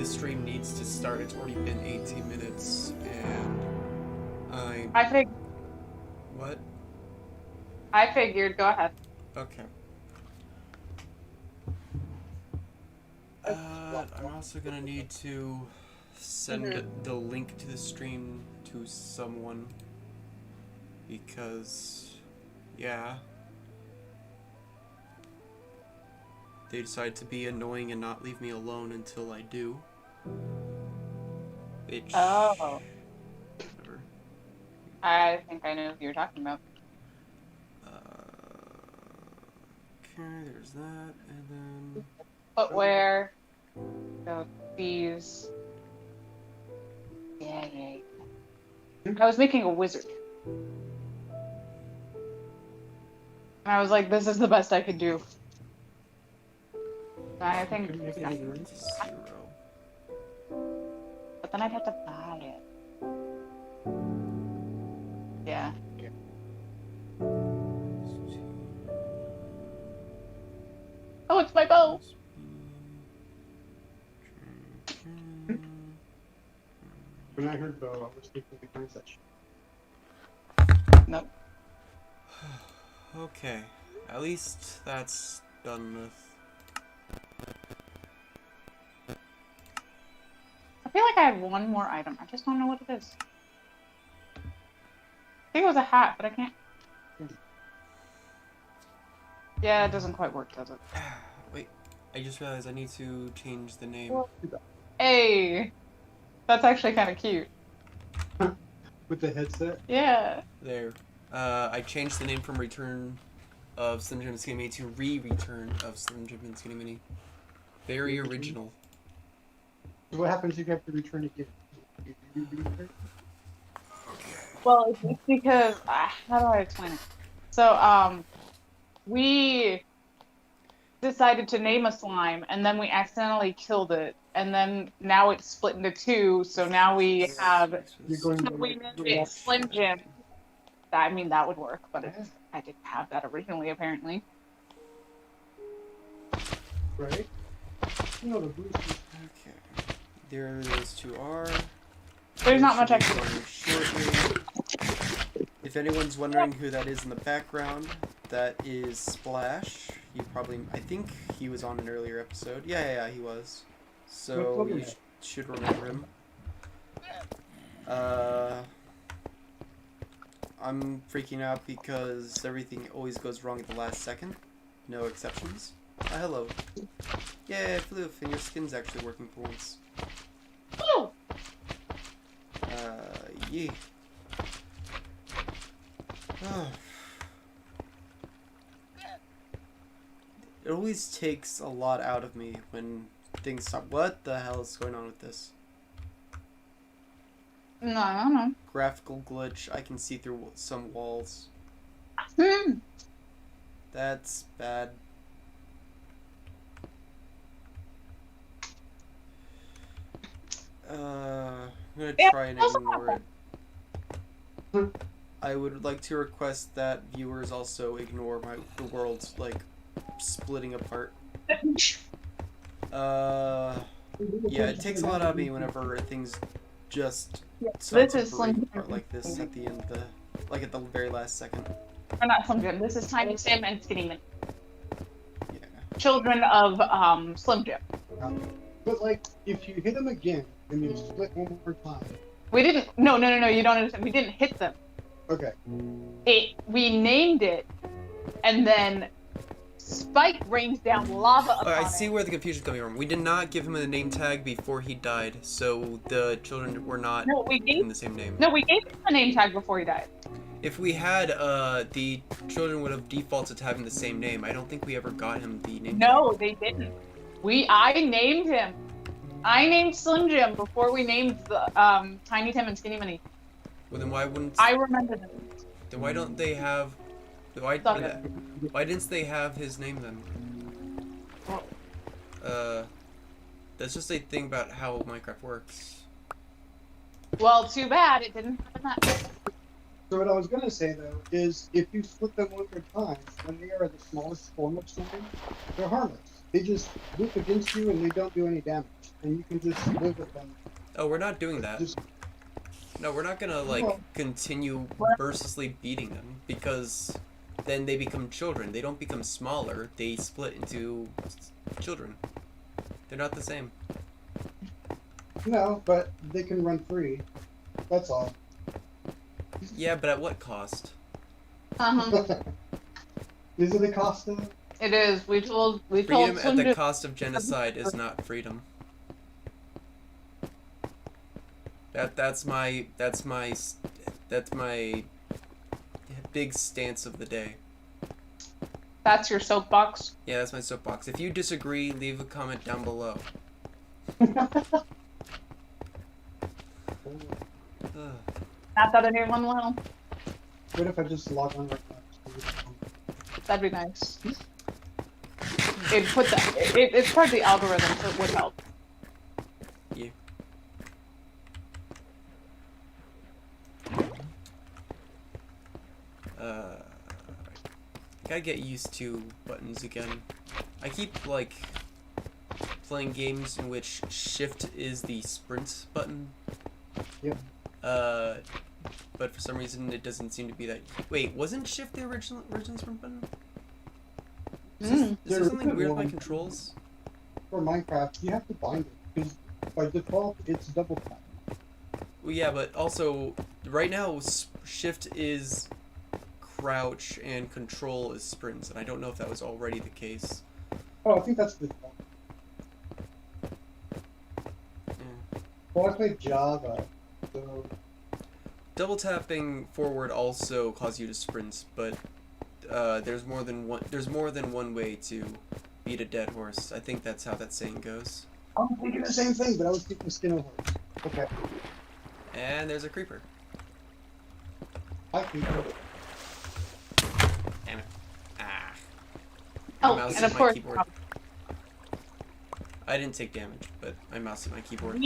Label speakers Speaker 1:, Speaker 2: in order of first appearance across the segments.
Speaker 1: the stream needs to start. It's already been 18 minutes, and
Speaker 2: I think.
Speaker 1: What?
Speaker 2: I figured. Go ahead.
Speaker 1: Okay. I'm also gonna need to send the link to the stream to someone because, yeah, they decide to be annoying and not leave me alone until I do. Which,
Speaker 2: Oh.
Speaker 1: whatever.
Speaker 2: I think I know who you're talking about.
Speaker 1: Okay, there's that, and then...
Speaker 2: Footwear. So these. Yeah. I was making a wizard. And I was like, this is the best I could do. I think. Yeah.
Speaker 1: Zero.
Speaker 2: But then I'd have to buy it. Yeah. Oh, it's my bow!
Speaker 3: When I heard bow, I was thinking the kind such.
Speaker 2: Nope.
Speaker 1: Okay, at least that's done with.
Speaker 2: I feel like I had one more item. I just don't know what it is. I think it was a hat, but I can't. Yeah, it doesn't quite work, does it?
Speaker 1: Wait, I just realized I need to change the name.
Speaker 2: Hey! That's actually kind of cute.
Speaker 3: With the headset?
Speaker 2: Yeah.
Speaker 1: There. I changed the name from Return of Slim Jim and Skinny Mini to Return of Slim Jim and Skinny Mini. Very original.
Speaker 3: What happens if you have to return again?
Speaker 2: Well, it's because how do I explain it? So, we decided to name a slime, and then we accidentally killed it, and then now it's split into two. So now we have. We named it Slim Jim. I mean, that would work, but I didn't have that originally, apparently.
Speaker 3: Right? You know the boost.
Speaker 1: Okay. There those two are.
Speaker 2: There's not much I can do.
Speaker 1: Shortly. If anyone's wondering who that is in the background, that is Splash. You probably, I think he was on an earlier episode. Yeah, he was. So you should remember him. I'm freaking out because everything always goes wrong at the last second. No exceptions. Hello. Yeah, Floof, and your skin's actually working for once.
Speaker 2: Oh!
Speaker 1: Yeah. It always takes a lot out of me when things stop. What the hell is going on with this?
Speaker 2: No, I don't know.
Speaker 1: Graphical glitch. I can see through some walls. That's bad. I'm gonna try and ignore it. I would like to request that viewers also ignore the world, like, splitting apart. Yeah, it takes a lot out of me whenever things just start to break apart like this at the end of at the very last second.
Speaker 2: Or not Slim Jim. This is Tiny Tim and Skinny Minnie.
Speaker 1: Yeah.
Speaker 2: Children of Slim Jim.
Speaker 3: But like, if you hit them again and you split one more time.
Speaker 2: We didn't. No. You don't understand. We didn't hit them.
Speaker 3: Okay.
Speaker 2: We named it, and then Spike rains down lava upon
Speaker 1: I see where the confusion's coming from. We did not give him a name tag before he died, so the children were not in the same name.
Speaker 2: No, we gave him a name tag before he died.
Speaker 1: If we had, the children would have defaulted to having the same name. I don't think we ever got him the name
Speaker 2: No,
Speaker 1: tag.
Speaker 2: they didn't. I named him. I named Slim Jim before we named the Tiny Tim and Skinny Minnie.
Speaker 1: Well, then why wouldn't...
Speaker 2: I remember them.
Speaker 1: Then why don't they have... Why didn't they have his name then? That's just a thing about how Minecraft works.
Speaker 2: Well, too bad it didn't happen that way.
Speaker 3: So what I was gonna say though is if you split them one more time, when they are the smallest form of slime, they're harmless. they just loop against you and they don't do any damage, and you can just live with them.
Speaker 1: Oh, we're not doing that.
Speaker 3: Just
Speaker 1: No, we're not gonna like
Speaker 3: Well-
Speaker 1: continue mercilessly beating them because then they become children. They don't become smaller. They split into children. They're not the same.
Speaker 3: no, but they can run free. That's all.
Speaker 1: Yeah, but at what cost?
Speaker 2: Uh-huh.
Speaker 3: Is it a cost of?
Speaker 2: It is. We told
Speaker 1: Freedom at
Speaker 2: Slim
Speaker 1: the
Speaker 2: to-
Speaker 1: cost of genocide is not freedom. That's my big stance of the day.
Speaker 2: That's your soapbox.
Speaker 1: Yeah, that's my soapbox. If you disagree, leave a comment down below. Ugh.
Speaker 2: Not that anyone will.
Speaker 3: What if I just log on right now?
Speaker 2: That'd be nice. It put that. It's part of the algorithm, so it would help.
Speaker 1: Yeah. Gotta get used to buttons again. I keep like playing games in which shift is the sprint button.
Speaker 3: Yep.
Speaker 1: But for some reason it doesn't seem to be that. Wait, wasn't shift the original sprint button? Is
Speaker 2: Mm.
Speaker 1: there something weird with my controls?
Speaker 3: For Minecraft, you have to bind it because by default it's double tap.
Speaker 1: Well, yeah, but also right now shift is crouch and control is sprints, and I don't know if that was already the case.
Speaker 3: Oh, I think that's the default.
Speaker 1: Yeah.
Speaker 3: Well, I played Java, so
Speaker 1: Double tapping forward also causes you to sprint, but there's more than one way to beat a dead horse. I think that's how that saying goes.
Speaker 3: I'm thinking the same thing, but I was thinking skin of horse. Okay.
Speaker 1: And there's a creeper.
Speaker 3: I think
Speaker 1: Damn it. Ah.
Speaker 2: Oh,
Speaker 1: My mouse
Speaker 2: and
Speaker 1: hit
Speaker 2: of
Speaker 1: my
Speaker 2: course,
Speaker 1: keyboard. I didn't take damage, but my mouse hit my keyboard.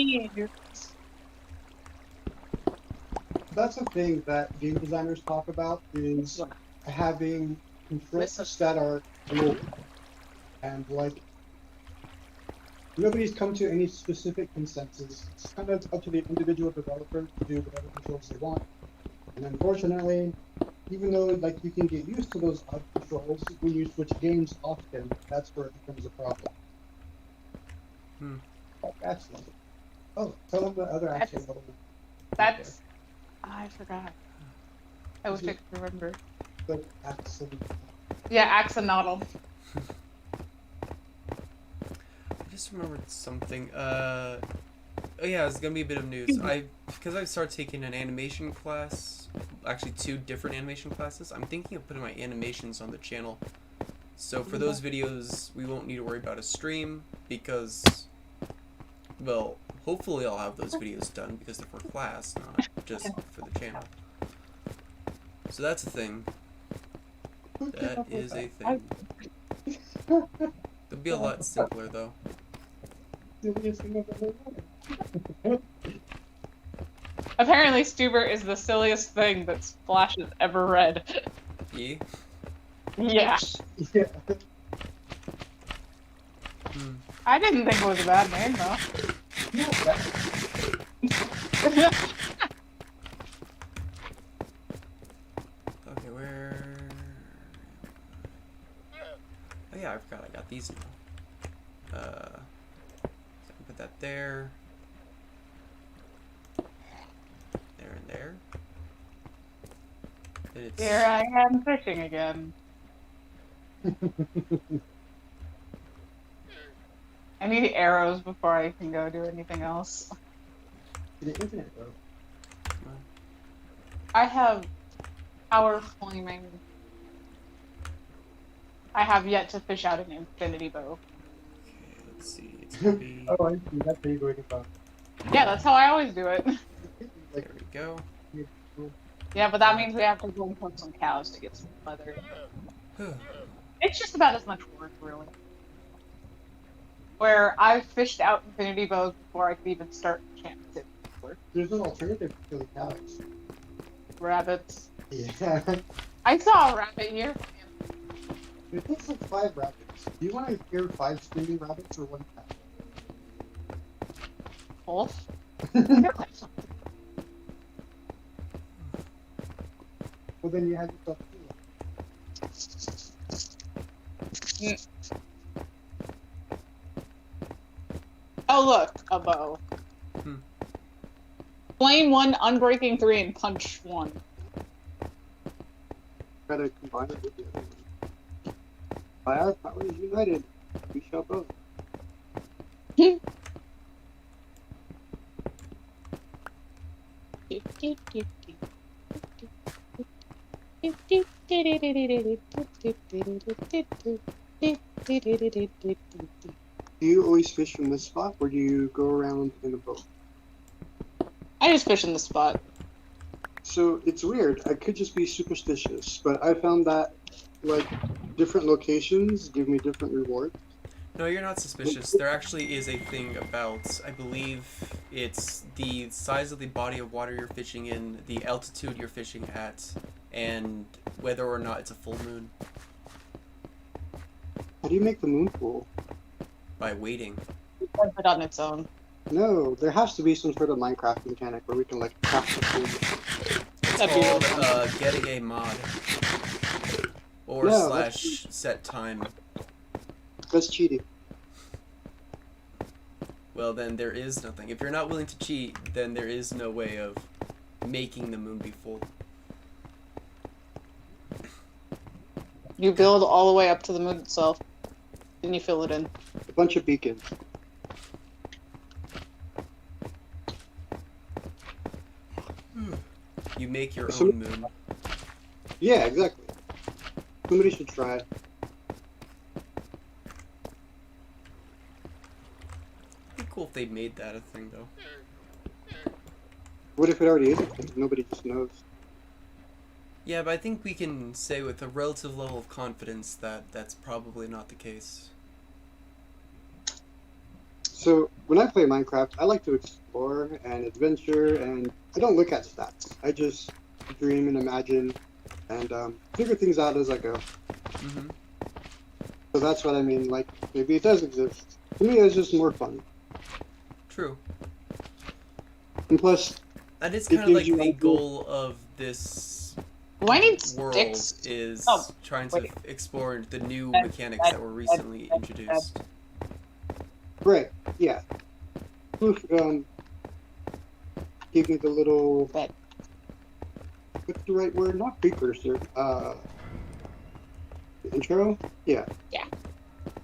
Speaker 3: that's the thing that game designers talk about is having controls that are global. And like nobody's come to any specific consensus. It's kind of up to the individual developer to do whatever controls they want. And unfortunately, even though like you can get used to those odd controls, when you switch games often, that's where it becomes a problem. Like accent. Oh, tell them the other accent element.
Speaker 2: That's. I forgot. I wish I could remember.
Speaker 3: The accent.
Speaker 2: Yeah, axolotl.
Speaker 1: I just remembered something. Oh yeah, it's gonna be a bit of news. Because I started taking an animation class, actually 2 different animation classes. I'm thinking of putting my animations on the channel. So for those videos, we won't need to worry about a stream because, well, hopefully I'll have those videos done because they're for class, not just for the channel. So that's a thing. That is a thing. It'll be a lot simpler though.
Speaker 2: Apparently, Stuber is the silliest thing that Splash has ever read.
Speaker 1: Yeah.
Speaker 2: Yeah.
Speaker 3: Yeah.
Speaker 2: I didn't think it was a bad name, though.
Speaker 1: Okay, where? Oh yeah, I forgot I got these now. So I can put that there. There and there. Then it's
Speaker 2: Here I am fishing again. I need arrows before I can go do anything else.
Speaker 3: The internet, though.
Speaker 2: I have power flaming. I have yet to fish out an infinity bow.
Speaker 1: Okay, let's see. It's gonna be.
Speaker 3: Oh, I see. That's how you're going about.
Speaker 2: Yeah, that's how I always do it.
Speaker 3: Like,
Speaker 1: There we go.
Speaker 2: Yeah, but that means we have to go and put some cows to get some leather. It's just about as much work, really. Where I fished out infinity bows before I could even start camping.
Speaker 3: there's an alternative to the cows.
Speaker 2: Rabbits.
Speaker 3: Yeah.
Speaker 2: I saw a rabbit here.
Speaker 3: It takes like 5 rabbits. Do you want to hear 5 screaming rabbits or 1 cat?
Speaker 2: Wolf?
Speaker 3: Well, then you have yourself 2.
Speaker 2: Oh, look, a bow. Flame 1, unbreaking 3, and punch 1.
Speaker 3: Gotta combine it with the other one. By our powers united, we shall both. Do you always fish from this spot, or do you go around in a boat?
Speaker 2: I just fish in the spot.
Speaker 3: So it's weird. I could just be superstitious, but I found that like different locations give me different rewards.
Speaker 1: No, you're not suspicious. There actually is a thing about, I believe it's the size of the body of water you're fishing in, the altitude you're fishing at, and whether or not it's a full moon.
Speaker 3: How do you make the moon full?
Speaker 1: By waiting.
Speaker 2: It does it on its own.
Speaker 3: No, there has to be some sort of Minecraft mechanic where we can like craft the full moon.
Speaker 1: It's
Speaker 2: That'd be
Speaker 1: called
Speaker 2: really
Speaker 1: getting a mod. Or
Speaker 3: No,
Speaker 1: slash set time.
Speaker 3: That's cheating.
Speaker 1: Well, then there is nothing. If you're not willing to cheat, then there is no way of making the moon be full.
Speaker 2: You build all the way up to the moon itself, then you fill it in.
Speaker 3: A bunch of beacons.
Speaker 1: You make your own moon.
Speaker 3: Yeah, exactly. Somebody should try.
Speaker 1: It'd be cool if they made that a thing, though.
Speaker 3: What if it already is a thing? Nobody just knows.
Speaker 1: Yeah, but I think we can say with a relative level of confidence that that's probably not the case.
Speaker 3: So, when I play Minecraft, I like to explore and adventure, and I don't look at stats. I just dream and imagine and figure things out as I go.
Speaker 1: Mm-hmm.
Speaker 3: So that's what I mean, like, maybe it does exist. To me, it's just more fun.
Speaker 1: True.
Speaker 3: And plus,
Speaker 1: That is
Speaker 3: It
Speaker 1: kind of like
Speaker 3: gives you
Speaker 1: the
Speaker 3: ideas.
Speaker 1: goal of this
Speaker 2: Do I need
Speaker 1: world
Speaker 2: sticks?
Speaker 1: is
Speaker 2: Oh,
Speaker 1: trying to
Speaker 2: wait.
Speaker 1: explore the new
Speaker 2: Bed,
Speaker 1: mechanics
Speaker 2: bed,
Speaker 1: that were
Speaker 2: bed,
Speaker 1: recently
Speaker 2: bed,
Speaker 1: introduced.
Speaker 3: right, yeah. Poof, give me the little...
Speaker 2: Bed.
Speaker 3: What's the right word? Not precursor. Intro? Yeah.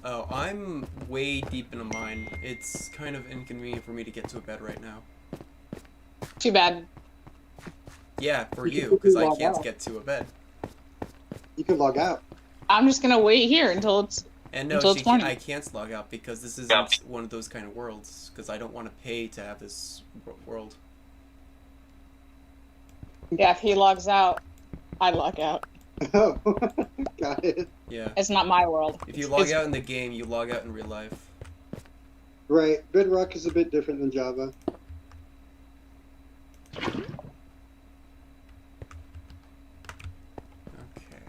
Speaker 1: Oh, I'm way deep in a mine. It's kind of inconvenient for me to get to a bed right now.
Speaker 2: Too bad.
Speaker 1: Yeah, for
Speaker 3: You
Speaker 1: you,
Speaker 3: can
Speaker 1: because I
Speaker 3: log
Speaker 1: can't
Speaker 3: out.
Speaker 1: get to a bed.
Speaker 3: You can log out.
Speaker 2: I'm just gonna wait here until it's.
Speaker 1: And no,
Speaker 2: Until it's morning.
Speaker 1: I can't log out because this isn't one of those kind of worlds, because I don't want to pay to have this world.
Speaker 2: Yeah, if he logs out, I log out.
Speaker 3: Oh, got it.
Speaker 1: Yeah.
Speaker 2: It's not my world.
Speaker 1: If you log out in the game, you log out in real life.
Speaker 3: Right. Bedrock is a bit different than Java.
Speaker 1: Okay.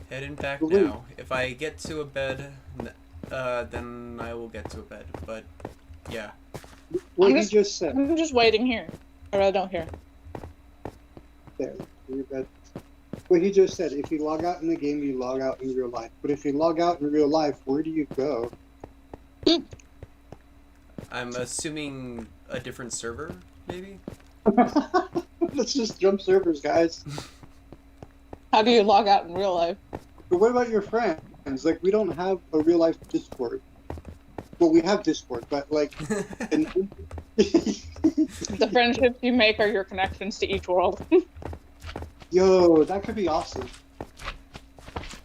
Speaker 1: Heading back
Speaker 3: Wait.
Speaker 1: now. If I get to a bed, then I will get to a bed. But, yeah.
Speaker 3: What
Speaker 2: I'm
Speaker 3: he
Speaker 2: just-
Speaker 3: just said.
Speaker 2: I'm just waiting here. Or I don't hear.
Speaker 3: There, your bed. What he just said, if you log out in the game, you log out in real life. But if you log out in real life, where do you go?
Speaker 1: I'm assuming a different server, maybe?
Speaker 3: Let's just jump servers, guys.
Speaker 2: How do you log out in real life?
Speaker 3: But what about your friends? Like, we don't have a real life Discord. Well, we have Discord, but like...
Speaker 2: The friendships you make are your connections to each world.
Speaker 3: Yo, that could be awesome.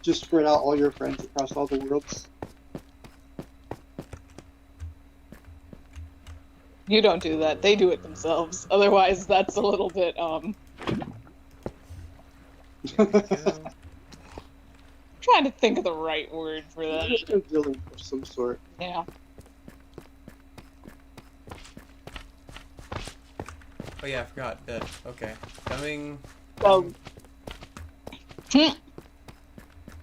Speaker 3: Just spread out all your friends across all the worlds.
Speaker 2: You don't do that. They do it themselves. Otherwise, that's a little bit, trying to think of the right word for that.
Speaker 3: Just a villain of some sort.
Speaker 2: Yeah.
Speaker 1: Oh yeah, I forgot. Bed. Okay. Coming
Speaker 2: So, I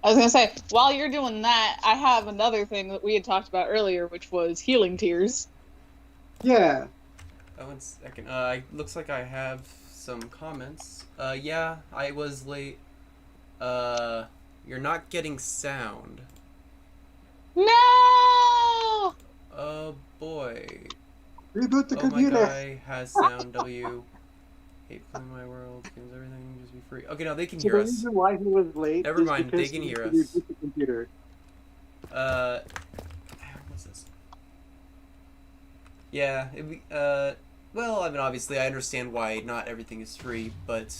Speaker 2: was gonna say, while you're doing that, I have another thing that we had talked about earlier, which was healing tears.
Speaker 3: Yeah.
Speaker 1: Oh, 1 second. Looks like I have some comments. Yeah, I was late. You're not getting sound.
Speaker 2: No.
Speaker 1: Oh boy.
Speaker 3: Reboot the
Speaker 1: Oh,
Speaker 3: computer.
Speaker 1: my guy has sound. W. Hate playing my world. Games, everything just be free. Okay, now they can
Speaker 3: So
Speaker 1: hear
Speaker 3: the
Speaker 1: us.
Speaker 3: reason why he was late
Speaker 1: Never
Speaker 3: is
Speaker 1: mind,
Speaker 3: because
Speaker 1: they can
Speaker 3: he
Speaker 1: hear us.
Speaker 3: reboot the computer.
Speaker 1: What's this? Yeah, well, I mean, obviously, I understand why not everything is free, but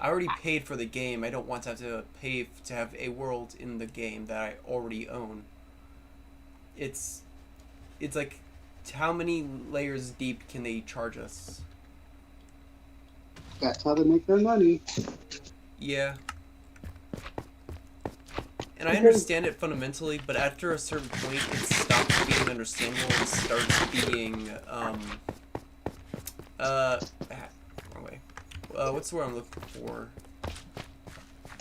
Speaker 1: I already paid for the game. I don't want to have to pay to have a world in the game that I already own. It's like, how many layers deep can they charge us?
Speaker 3: That's how they make their money.
Speaker 1: Yeah. And I understand it fundamentally, but after a certain point, it stops being understandable and starts being, wrong way. What's the word I'm looking for?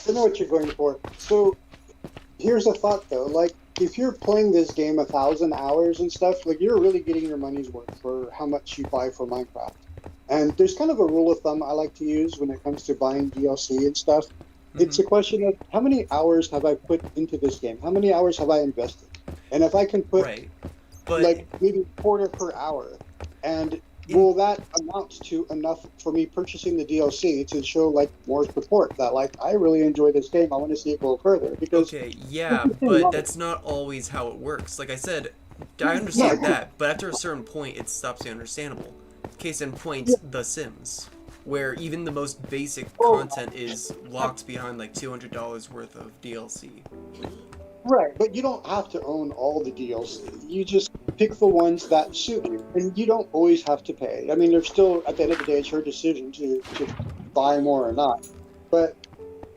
Speaker 3: I know what you're going for. So, here's a thought though. Like, if you're playing this game 1,000 hours and stuff, like, you're really getting your money's worth for how much you buy for Minecraft. And there's kind of a rule of thumb I like to use when it comes to buying DLC and stuff. It's a question of how many hours have I put into this game? How many hours have I invested? And if I can put
Speaker 1: Right. But
Speaker 3: like maybe quarter per hour, and will that amount to enough for me purchasing the DLC to show like more support that like I really enjoy this game, I want to see it go further? Because
Speaker 1: okay, yeah, but that's not always how it works. Like I said, I understand that, but after a certain point, it stops being understandable. Case in point, The Sims, where even the most basic content is locked behind like $200 worth of DLC.
Speaker 3: right, but you don't have to own all the DLC. You just pick the ones that suit you, and you don't always have to pay. I mean, there's still, at the end of the day, it's your decision to buy more or not. But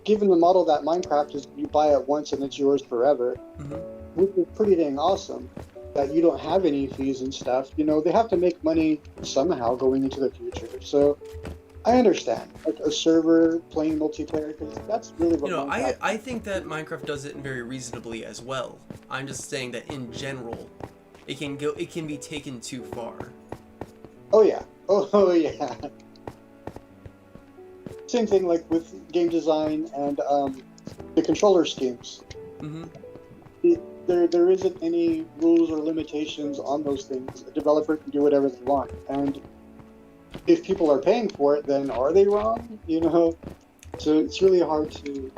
Speaker 3: given the model that Minecraft is, you buy it once and it's yours forever, which is pretty dang awesome. That you don't have any fees and stuff. You know, they have to make money somehow going into the future. So I understand, like a server playing multiplayer, because that's really what
Speaker 1: I think that Minecraft does it very reasonably as well. I'm just saying that in general, it can be taken too far.
Speaker 3: Oh yeah. Oh yeah. Same thing like with game design and the controller schemes. There isn't any rules or limitations on those things. A developer can do whatever they want, and if people are paying for it, then are they wrong? You know, so it's really hard to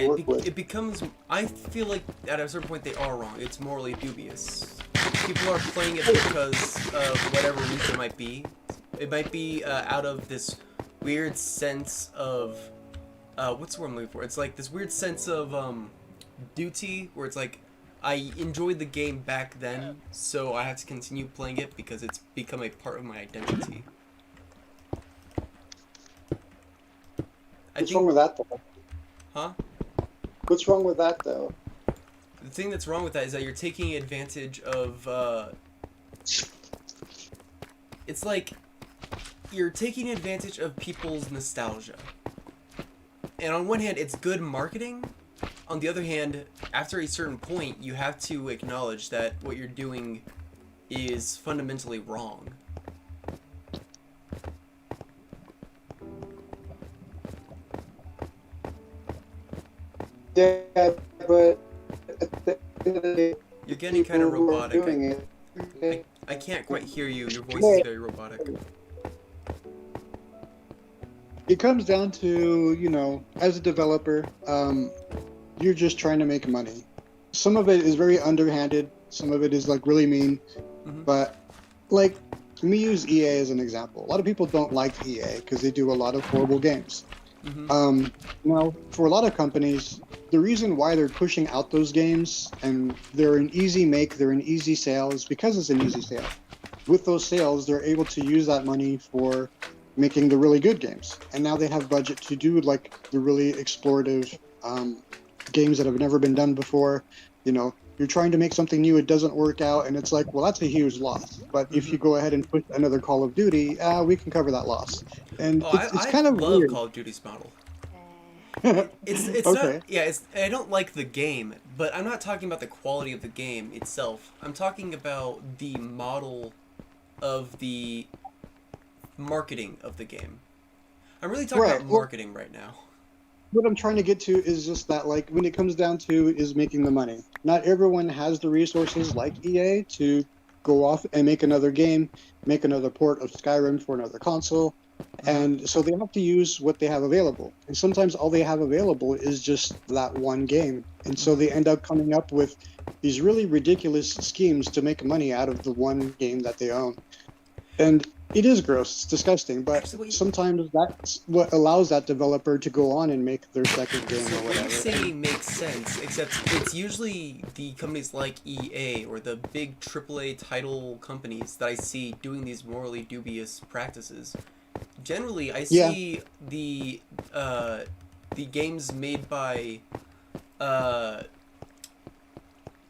Speaker 3: work with.
Speaker 1: It becomes. I feel like at a certain point they are wrong. It's morally dubious. People are playing it because of whatever reason it might be. It might be out of this weird sense of what's the word I'm looking for? It's like this weird sense of duty, where it's like, I enjoyed the game back then, so I have to continue playing it because it's become a part of my identity.
Speaker 3: What's wrong with that, though?
Speaker 1: Huh?
Speaker 3: What's wrong with that, though?
Speaker 1: The thing that's wrong with that is that you're taking advantage of, it's like, you're taking advantage of people's nostalgia. And on one hand, it's good marketing. On the other hand, after a certain point, you have to acknowledge that what you're doing is fundamentally wrong.
Speaker 3: Yeah, but at the end of the day,
Speaker 1: You're getting kind of
Speaker 3: people who are
Speaker 1: robotic.
Speaker 3: doing it,
Speaker 1: I can't quite hear you. Your voice is very robotic.
Speaker 3: it comes down to, you know, as a developer, you're just trying to make money. Some of it is very underhanded. Some of it is like really mean. But like, let me use EA as an example. A lot of people don't like EA because they do a lot of horrible games. Now, for a lot of companies, the reason why they're pushing out those games and they're an easy make, they're an easy sale, is because it's an easy sale. With those sales, they're able to use that money for making the really good games. And now they have budget to do like the really explorative games that have never been done before. You know, you're trying to make something new, it doesn't work out, and it's like, well, that's a huge loss. But if you go ahead and put another Call of Duty, we can cover that loss. And it's kind of
Speaker 1: love
Speaker 3: weird.
Speaker 1: Call of Duty's model. It's not,
Speaker 3: Okay.
Speaker 1: yeah, it's, I don't like the game, but I'm not talking about the quality of the game itself. I'm talking about the model of the marketing of the game. I'm really talking
Speaker 3: Right.
Speaker 1: about
Speaker 3: Well,
Speaker 1: marketing right now.
Speaker 3: what I'm trying to get to is just that, like, when it comes down to is making the money. Not everyone has the resources like EA to go off and make another game, make another port of Skyrim for another console.
Speaker 1: Hmm.
Speaker 3: And so they have to use what they have available. And sometimes all they have available is just that one game. And so
Speaker 1: Hmm.
Speaker 3: they end up coming up with these really ridiculous schemes to make money out of the one game that they own. And it is gross, it's disgusting, but
Speaker 1: Actually,
Speaker 3: sometimes that's what allows that developer to go on and make their second game
Speaker 1: so
Speaker 3: or
Speaker 1: what you
Speaker 3: whatever.
Speaker 1: say
Speaker 3: And
Speaker 1: makes sense, except it's usually the companies like EA or the big AAA title companies that I see doing these morally dubious practices. Generally, I
Speaker 3: yeah,
Speaker 1: see the games made by uh,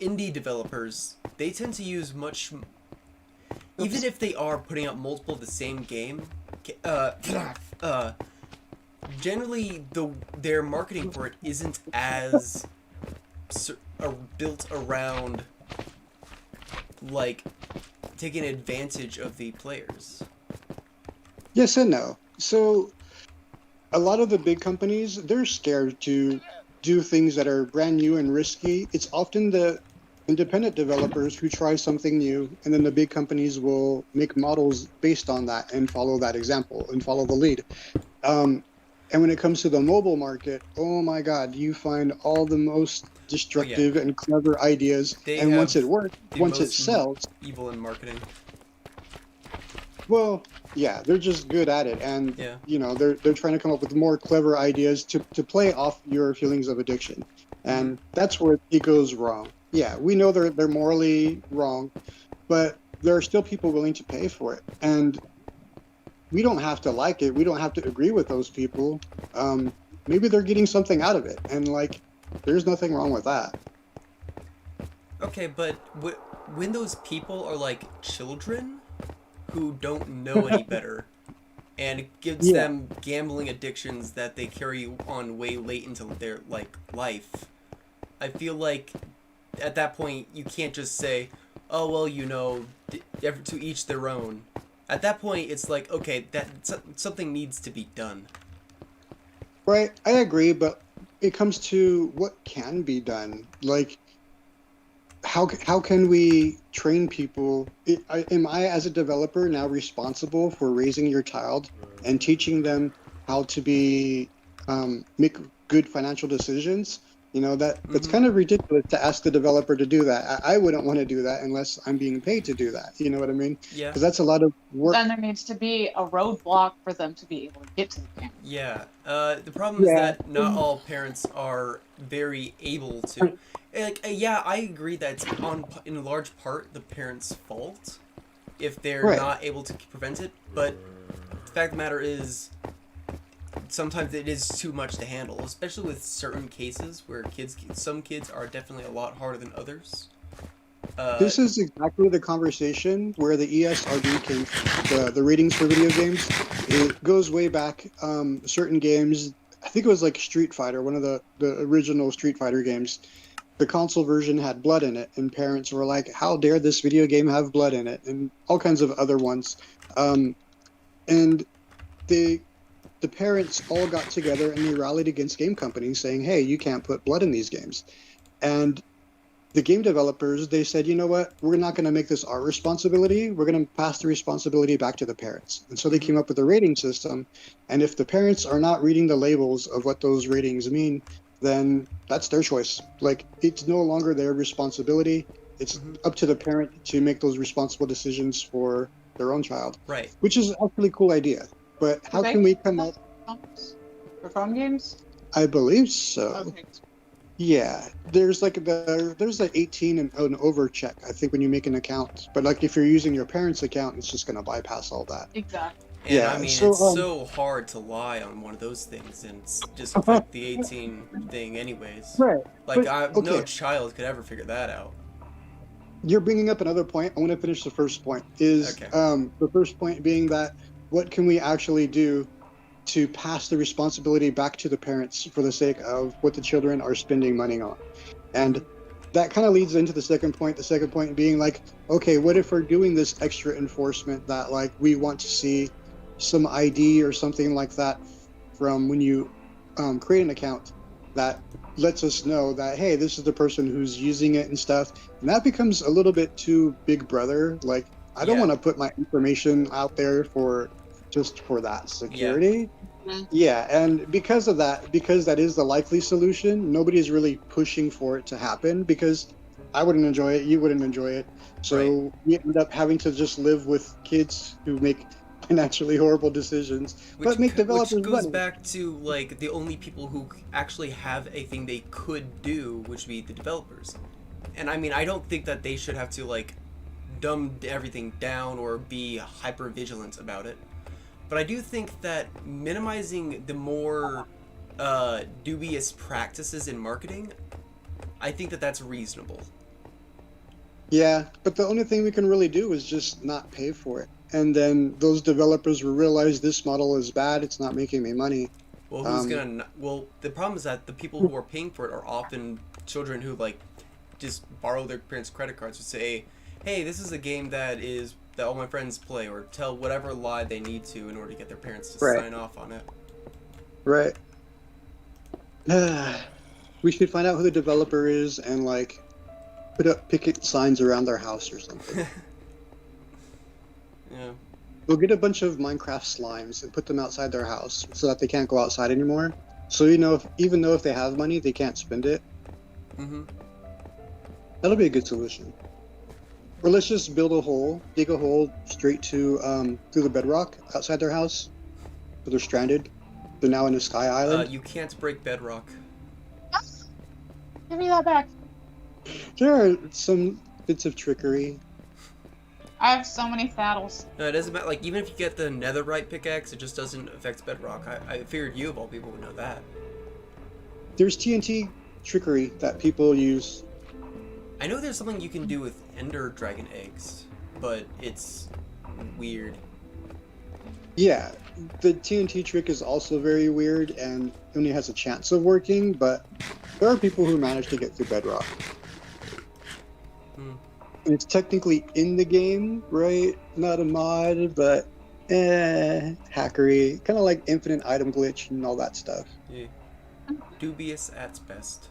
Speaker 1: indie developers. They tend to use much, even if they are putting out multiple of the same game. Uh, uh, Generally, their marketing for it isn't as built around like taking advantage of the players.
Speaker 3: yes and no. So a lot of the big companies, they're scared to do things that are brand new and risky. It's often the independent developers who try something new, and then the big companies will make models based on that and follow that example and follow the lead. Um, and when it comes to the mobile market, oh my God, you find all the most
Speaker 1: Oh yeah,
Speaker 3: destructive and clever ideas.
Speaker 1: they
Speaker 3: And once
Speaker 1: have
Speaker 3: it works,
Speaker 1: the
Speaker 3: once it
Speaker 1: most
Speaker 3: sells,
Speaker 1: evil in marketing.
Speaker 3: well, yeah, they're just good at it. And
Speaker 1: Yeah.
Speaker 3: they're trying to come up with more clever ideas to play off your feelings of addiction.
Speaker 1: Hmm.
Speaker 3: And that's where it goes wrong. Yeah, we know they're morally wrong, but there are still people willing to pay for it. And we don't have to like it. We don't have to agree with those people. Um, Maybe they're getting something out of it, and like, there's nothing wrong with that.
Speaker 1: Okay, but when those people are like children who don't know any better, and it gives
Speaker 3: Yeah,
Speaker 1: them gambling addictions that they carry on way late into their like life, I feel like at that point you can't just say, "Oh well, to each their own." At that point, it's like, okay, that something needs to be done.
Speaker 3: right. I agree, but it comes to what can be done. Like, how can we train people? Am I, as a developer, now responsible for raising your child and teaching them how to make good financial decisions? That's
Speaker 1: Mm-hmm.
Speaker 3: kind of ridiculous to ask the developer to do that. I wouldn't want to do that unless I'm being paid to do that. You know what I mean?
Speaker 1: Yeah.
Speaker 3: Because that's a lot of work.
Speaker 2: Then there needs to be a roadblock for them to be able to get to the camp.
Speaker 1: Yeah. The problem is
Speaker 3: Yeah.
Speaker 1: that not all parents are very able to. Like, yeah, I agree that it's in large part the parents' fault if they're
Speaker 3: Right.
Speaker 1: not able to prevent it. But the fact of the matter is, sometimes it is too much to handle, especially with certain cases where some kids are definitely a lot harder than others. Uh,
Speaker 3: This is exactly the conversation where the ESRB came from, the ratings for video games. It goes way back. Certain games, I think it was like Street Fighter, one of the original Street Fighter games. The console version had blood in it, and parents were like, "How dare this video game have blood in it?" And all kinds of other ones. Um, and the the parents all got together and they rallied against game companies, saying, "Hey, you can't put blood in these games." And the game developers, they said, you know what, we're not going to make this our responsibility. We're going to pass the responsibility back to the parents. And so they
Speaker 1: mhm.
Speaker 3: came up with a rating system. And if the parents are not reading the labels of what those ratings mean, then that's their choice. Like, it's no longer their responsibility. It's
Speaker 1: Mhm.
Speaker 3: up to the parent to make those responsible decisions for their own child,
Speaker 1: Right.
Speaker 3: which is actually a cool idea. But
Speaker 2: Do
Speaker 3: how
Speaker 2: they
Speaker 3: can we come up?
Speaker 2: for phone games?
Speaker 3: I believe so.
Speaker 2: Okay.
Speaker 3: Yeah, there's like 18 and an over check, I think, when you make an account. But like, if you're using your parents' account, it's just gonna bypass all that.
Speaker 2: Exactly.
Speaker 1: And I
Speaker 3: Yeah.
Speaker 1: mean,
Speaker 3: So
Speaker 1: it's so hard to lie on one of those things and just click the 18 thing anyways.
Speaker 3: right.
Speaker 1: Like,
Speaker 3: But
Speaker 1: no
Speaker 3: okay,
Speaker 1: child could ever figure that out.
Speaker 3: you're bringing up another point. I want to finish the first point. Is
Speaker 1: Okay.
Speaker 3: the first point being that what can we actually do to pass the responsibility back to the parents for the sake of what the children are spending money on. And that kind of leads into the second point. The second point being like, okay, what if we're doing this extra enforcement that like we want to see some ID or something like that from when you create an account that lets us know that, hey, this is the person who's using it and stuff. And that becomes a little bit too Big Brother. Like, I don't want to put my information out there for just for that security. Yeah, and because of that, because that is the likely solution, nobody is really pushing for it to happen because I wouldn't enjoy it, you wouldn't enjoy it. So we end up having to just live with kids who make financially horrible decisions, but make developers
Speaker 1: which goes
Speaker 3: money.
Speaker 1: back to like the only people who actually have a thing they could do, which would be the developers. And I mean, I don't think that they should have to like dumb everything down or be hyper vigilant about it. But I do think that minimizing the more dubious practices in marketing, I think that that's reasonable.
Speaker 3: Yeah, but the only thing we can really do is just not pay for it. And then those developers will realize this model is bad, it's not making me money.
Speaker 1: Well, who's gonna... Well, the problem is that the people who are paying for it are often children who, like, just borrow their parents' credit cards and say, hey, this is a game that all my friends play, or tell whatever lie they need to in order to get their parents to sign off on it.
Speaker 3: Right. We should find out who the developer is and, like, put up picket signs around their house or something.
Speaker 1: Yeah.
Speaker 3: We'll get a bunch of Minecraft slimes and put them outside their house so that they can't go outside anymore. So, you know, even though if they have money, they can't spend it.
Speaker 1: Mm-hmm.
Speaker 3: That'll be a good solution. Or let's just build a hole, dig a hole straight to through the bedrock outside their house. So they're stranded. They're now in a sky island.
Speaker 1: You can't break bedrock.
Speaker 2: Give me that back.
Speaker 3: There are some bits of trickery.
Speaker 2: I have so many saddles.
Speaker 1: No, it doesn't matter. Like, even if you get the netherite pickaxe, it just doesn't affect bedrock. I figured you, of all people, would know that.
Speaker 3: There's TNT trickery that people use.
Speaker 1: I know there's something you can do with ender dragon eggs, but it's weird.
Speaker 3: Yeah, the TNT trick is also very weird and only has a chance of working, but there are people who manage to get through bedrock. It's technically in the game, right? Not a mod, but hackery. Kind of like infinite item glitch and all that stuff.
Speaker 1: Yeah. Dubious at best.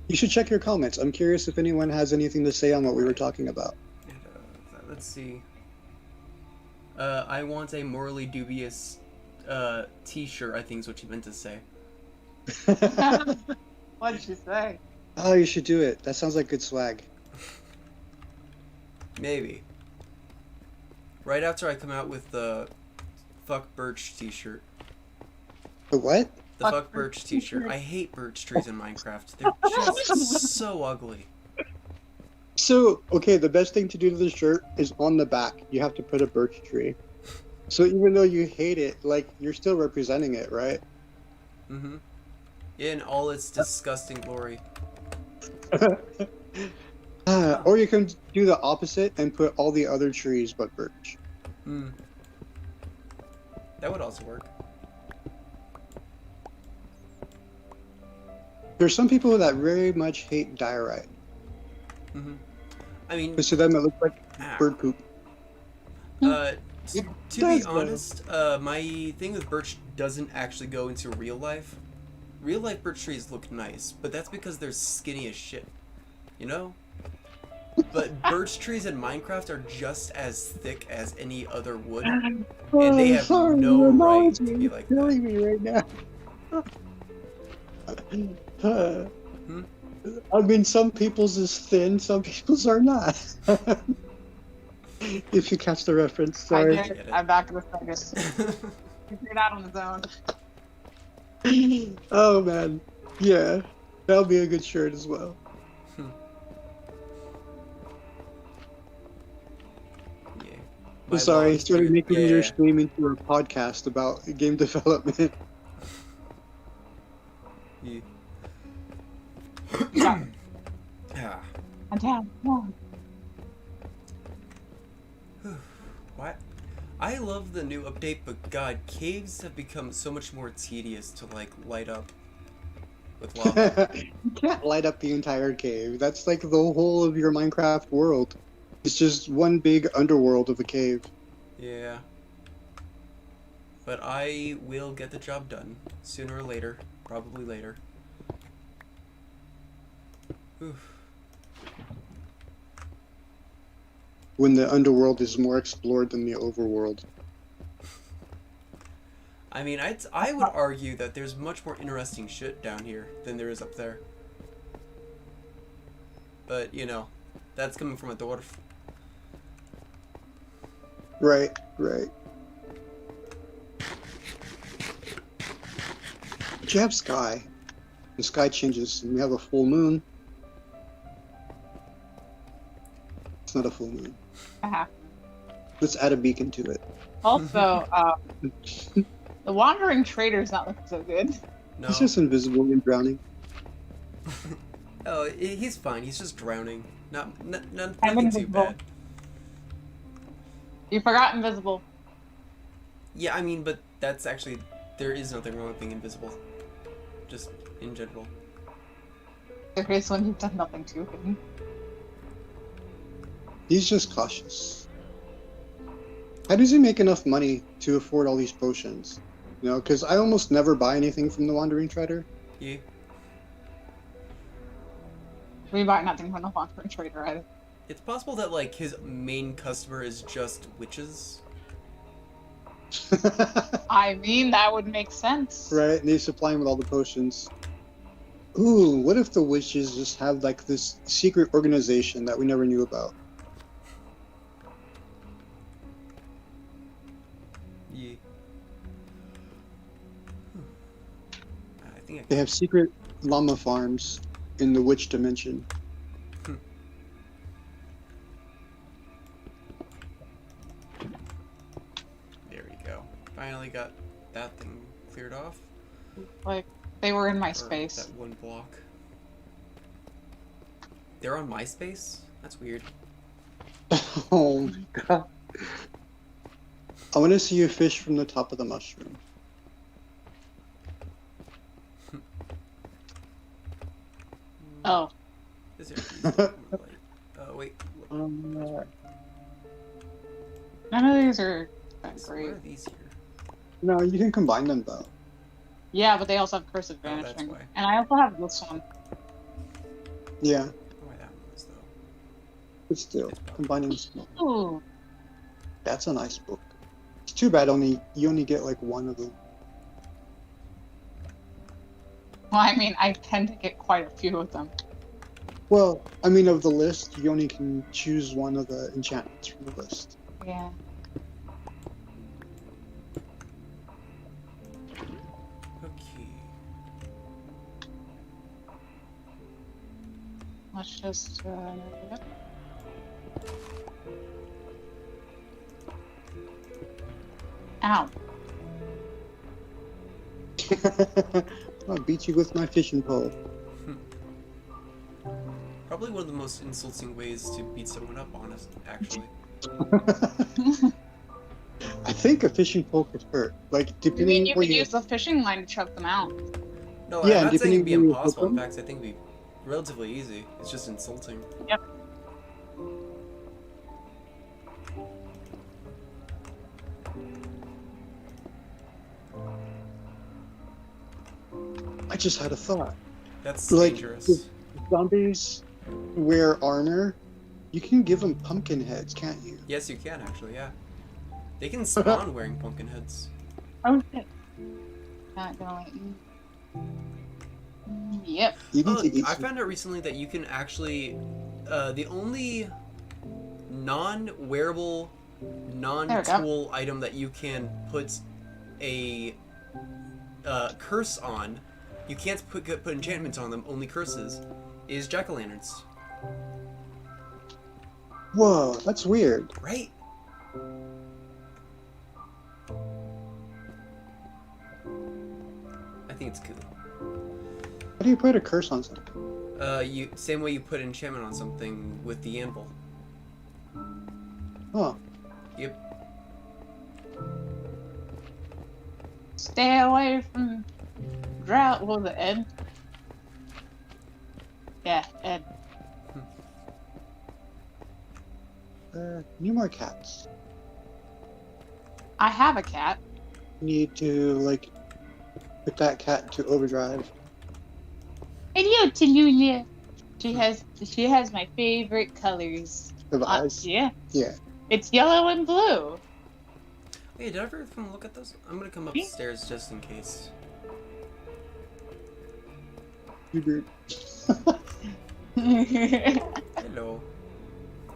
Speaker 3: You should check your comments. I'm curious if anyone has anything to say on what we were talking about.
Speaker 1: Let's see. I want a morally dubious t-shirt, I think is what you meant to say.
Speaker 2: What did you say?
Speaker 3: Oh, you should do it. That sounds like good swag.
Speaker 1: Maybe. Right after I come out with the Fuck Birch t-shirt.
Speaker 3: The what?
Speaker 1: The Fuck Birch t-shirt. I hate birch trees in Minecraft. They're just so ugly.
Speaker 3: So, okay, the best thing to do to the shirt is on the back. You have to put a birch tree. So even though you hate it, like, you're still representing it, right?
Speaker 1: Mm-hmm. In all its disgusting glory.
Speaker 3: Or you can do the opposite and put all the other trees but birch.
Speaker 1: That would also work.
Speaker 3: There's some people that very much hate diorite.
Speaker 1: Mm-hmm. I mean,
Speaker 3: Because to them it looks like bird poop.
Speaker 1: To be honest, my thing with birch doesn't actually go into real life. Real life birch trees look nice, but that's because they're skinny as shit. You know? But birch trees in Minecraft are just as thick as any other wood. And they have no right to be like that.
Speaker 3: You're killing me right now. I mean, some people's is thin, some people's are not. If you catch the reference, sorry.
Speaker 2: I get it. I'm back in a second. He figured out on his own.
Speaker 3: Oh man, yeah, that'll be a good shirt as well.
Speaker 1: Yeah.
Speaker 3: I'm sorry, I started making your stream into a podcast about game development.
Speaker 1: Yeah.
Speaker 2: Stop.
Speaker 1: Ah.
Speaker 2: I'm down. No.
Speaker 1: What? I love the new update, but god, caves have become so much more tedious to like light up with lava.
Speaker 3: You can't light up the entire cave. That's like the whole of your Minecraft world. It's just one big underworld of a cave.
Speaker 1: Yeah. But I will get the job done sooner or later, probably later. Oof.
Speaker 3: When the underworld is more explored than the overworld.
Speaker 1: I mean, I would argue that there's much more interesting shit down here than there is up there. But, you know, that's coming from a dwarf.
Speaker 3: Right, right. But you have sky. The sky changes, and we have a full moon. It's not a full moon.
Speaker 2: Uh-huh.
Speaker 3: Let's add a beacon to it.
Speaker 2: Also, the wandering trader's not looking so good.
Speaker 1: No.
Speaker 3: He's just invisible and drowning.
Speaker 1: Oh, he's fine. He's just drowning.
Speaker 2: I'm
Speaker 1: Nothing too
Speaker 2: invisible.
Speaker 1: bad.
Speaker 2: You forgot invisible.
Speaker 1: Yeah, I mean, but that's actually... There is nothing wrong with being invisible. Just in general.
Speaker 2: There is when you've done nothing to him.
Speaker 3: He's just cautious. How does he make enough money to afford all these potions? You know, because I almost never buy anything from the Wandering Trader.
Speaker 1: Yeah.
Speaker 2: We buy nothing from the wandering trader either.
Speaker 1: It's possible that, like, his main customer is just witches.
Speaker 2: I mean, that would make sense.
Speaker 3: Right, and they supply him with all the potions. Ooh, what if the witches just have, like, this secret organization that we never knew about?
Speaker 1: Yeah. I think I
Speaker 3: They have secret llama farms in the witch dimension.
Speaker 1: There we go. Finally got that thing cleared off.
Speaker 2: Like, they were in my
Speaker 1: Or
Speaker 2: space.
Speaker 1: that one block. They're on MySpace? That's weird.
Speaker 3: Oh my god. I want to see you fish from the top of the mushroom.
Speaker 2: Oh.
Speaker 1: This area is more light. Wait.
Speaker 3: Um,
Speaker 2: None of these are that
Speaker 1: Why
Speaker 2: great.
Speaker 1: are these here?
Speaker 3: no, you can combine them though.
Speaker 2: Yeah, but they also have Curse of
Speaker 1: Oh, that's
Speaker 2: Vanishing.
Speaker 1: why.
Speaker 2: And I also have this one.
Speaker 3: Yeah,
Speaker 1: I don't know why that one was, though.
Speaker 3: but still,
Speaker 1: It's probably-
Speaker 3: combining them.
Speaker 2: Ooh.
Speaker 3: That's a nice book. It's too bad you only get like one of them.
Speaker 2: Well, I mean, I tend to get quite a few of them.
Speaker 3: Well, I mean, of the list, you only can choose one of the enchantments from the list.
Speaker 2: Yeah.
Speaker 1: Okay.
Speaker 2: Let's just, yep. Ow.
Speaker 3: I'll beat you with my fishing pole.
Speaker 1: Probably one of the most insulting ways to beat someone up, actually.
Speaker 3: I think a fishing pole could hurt. Like,
Speaker 2: You
Speaker 3: depending
Speaker 2: mean you
Speaker 3: where
Speaker 2: could
Speaker 3: you...
Speaker 2: use the fishing line to choke them out?
Speaker 1: No,
Speaker 3: Yeah,
Speaker 1: I'm not saying it'd be
Speaker 3: depending where you
Speaker 1: impossible.
Speaker 3: put
Speaker 1: In
Speaker 3: them.
Speaker 1: fact, I think it'd be relatively easy. It's just insulting.
Speaker 2: Yep.
Speaker 3: I just had a thought.
Speaker 1: That's
Speaker 3: Like,
Speaker 1: dangerous.
Speaker 3: if zombies wear armor, you can give them pumpkin heads, can't you?
Speaker 1: Yes, you can, actually, yeah. They can spawn wearing pumpkin heads.
Speaker 2: Oh shit. Not gonna let you. Yep.
Speaker 3: You need to eat
Speaker 1: I
Speaker 3: some...
Speaker 1: found out recently that you can actually... the only non-wearable, non-tool item that you can put a curse on, you can't put enchantments on them, only curses, is jack-o'-lanterns.
Speaker 3: Whoa, that's weird.
Speaker 1: Right? I think it's cool.
Speaker 3: How do you put a curse on something?
Speaker 1: Same way you put enchantment on something with the anvil.
Speaker 3: Huh.
Speaker 1: Yep.
Speaker 2: Stay away from drought. What was it, Ed? Yeah, Ed.
Speaker 3: Need more cats.
Speaker 2: I have a cat.
Speaker 3: Need to, like, put that cat to overdrive.
Speaker 2: Hello, Tallulah. She has my favorite colors.
Speaker 3: Of eyes.
Speaker 2: Yeah.
Speaker 3: Yeah.
Speaker 2: It's yellow and blue.
Speaker 1: Hey, did I ever come look at those? I'm gonna come upstairs just in case.
Speaker 3: Hubert.
Speaker 1: Hello.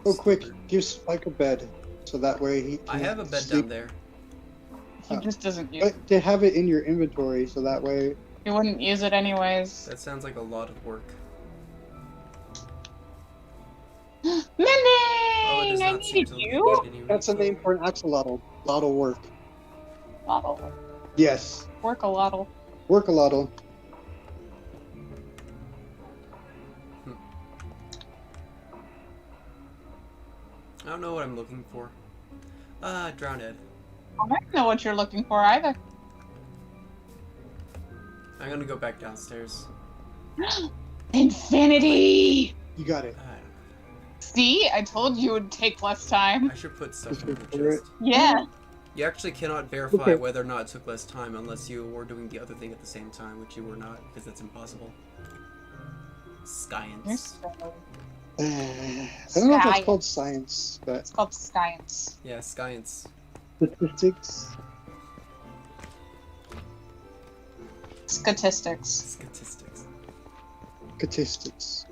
Speaker 3: Oh, quick. Give Spike a bed. So that way he can
Speaker 1: I have a bed
Speaker 3: sleep.
Speaker 1: down there.
Speaker 2: He just doesn't use
Speaker 3: But to have it in your inventory so that way...
Speaker 2: He wouldn't use it anyways.
Speaker 1: That sounds like a lot of work.
Speaker 2: Minnie!
Speaker 1: Oh, it does
Speaker 2: I
Speaker 1: not seem
Speaker 2: needed
Speaker 1: to
Speaker 2: you.
Speaker 1: need any
Speaker 3: That's a name
Speaker 1: refill.
Speaker 3: for an axolotl. Lotl work.
Speaker 2: Lottle.
Speaker 3: Yes.
Speaker 2: Work a lottle.
Speaker 3: Work a lotl.
Speaker 1: I don't know what I'm looking for. Drowned Ed.
Speaker 2: I don't know what you're looking for either.
Speaker 1: I'm gonna go back downstairs.
Speaker 2: Infinity!
Speaker 3: You got it.
Speaker 2: See? I told you it would take less time.
Speaker 1: I should put stuff in the
Speaker 3: For it.
Speaker 1: chest.
Speaker 2: Yeah.
Speaker 1: You actually cannot verify
Speaker 3: Okay.
Speaker 1: whether or not it took less time unless you were doing the other thing at the same time, which you were not, because that's impossible. Science.
Speaker 3: I don't know if that's called science, but
Speaker 2: It's called science.
Speaker 1: Yeah, science.
Speaker 3: statistics.
Speaker 2: Statistics.
Speaker 1: Statistics.
Speaker 3: Statistics.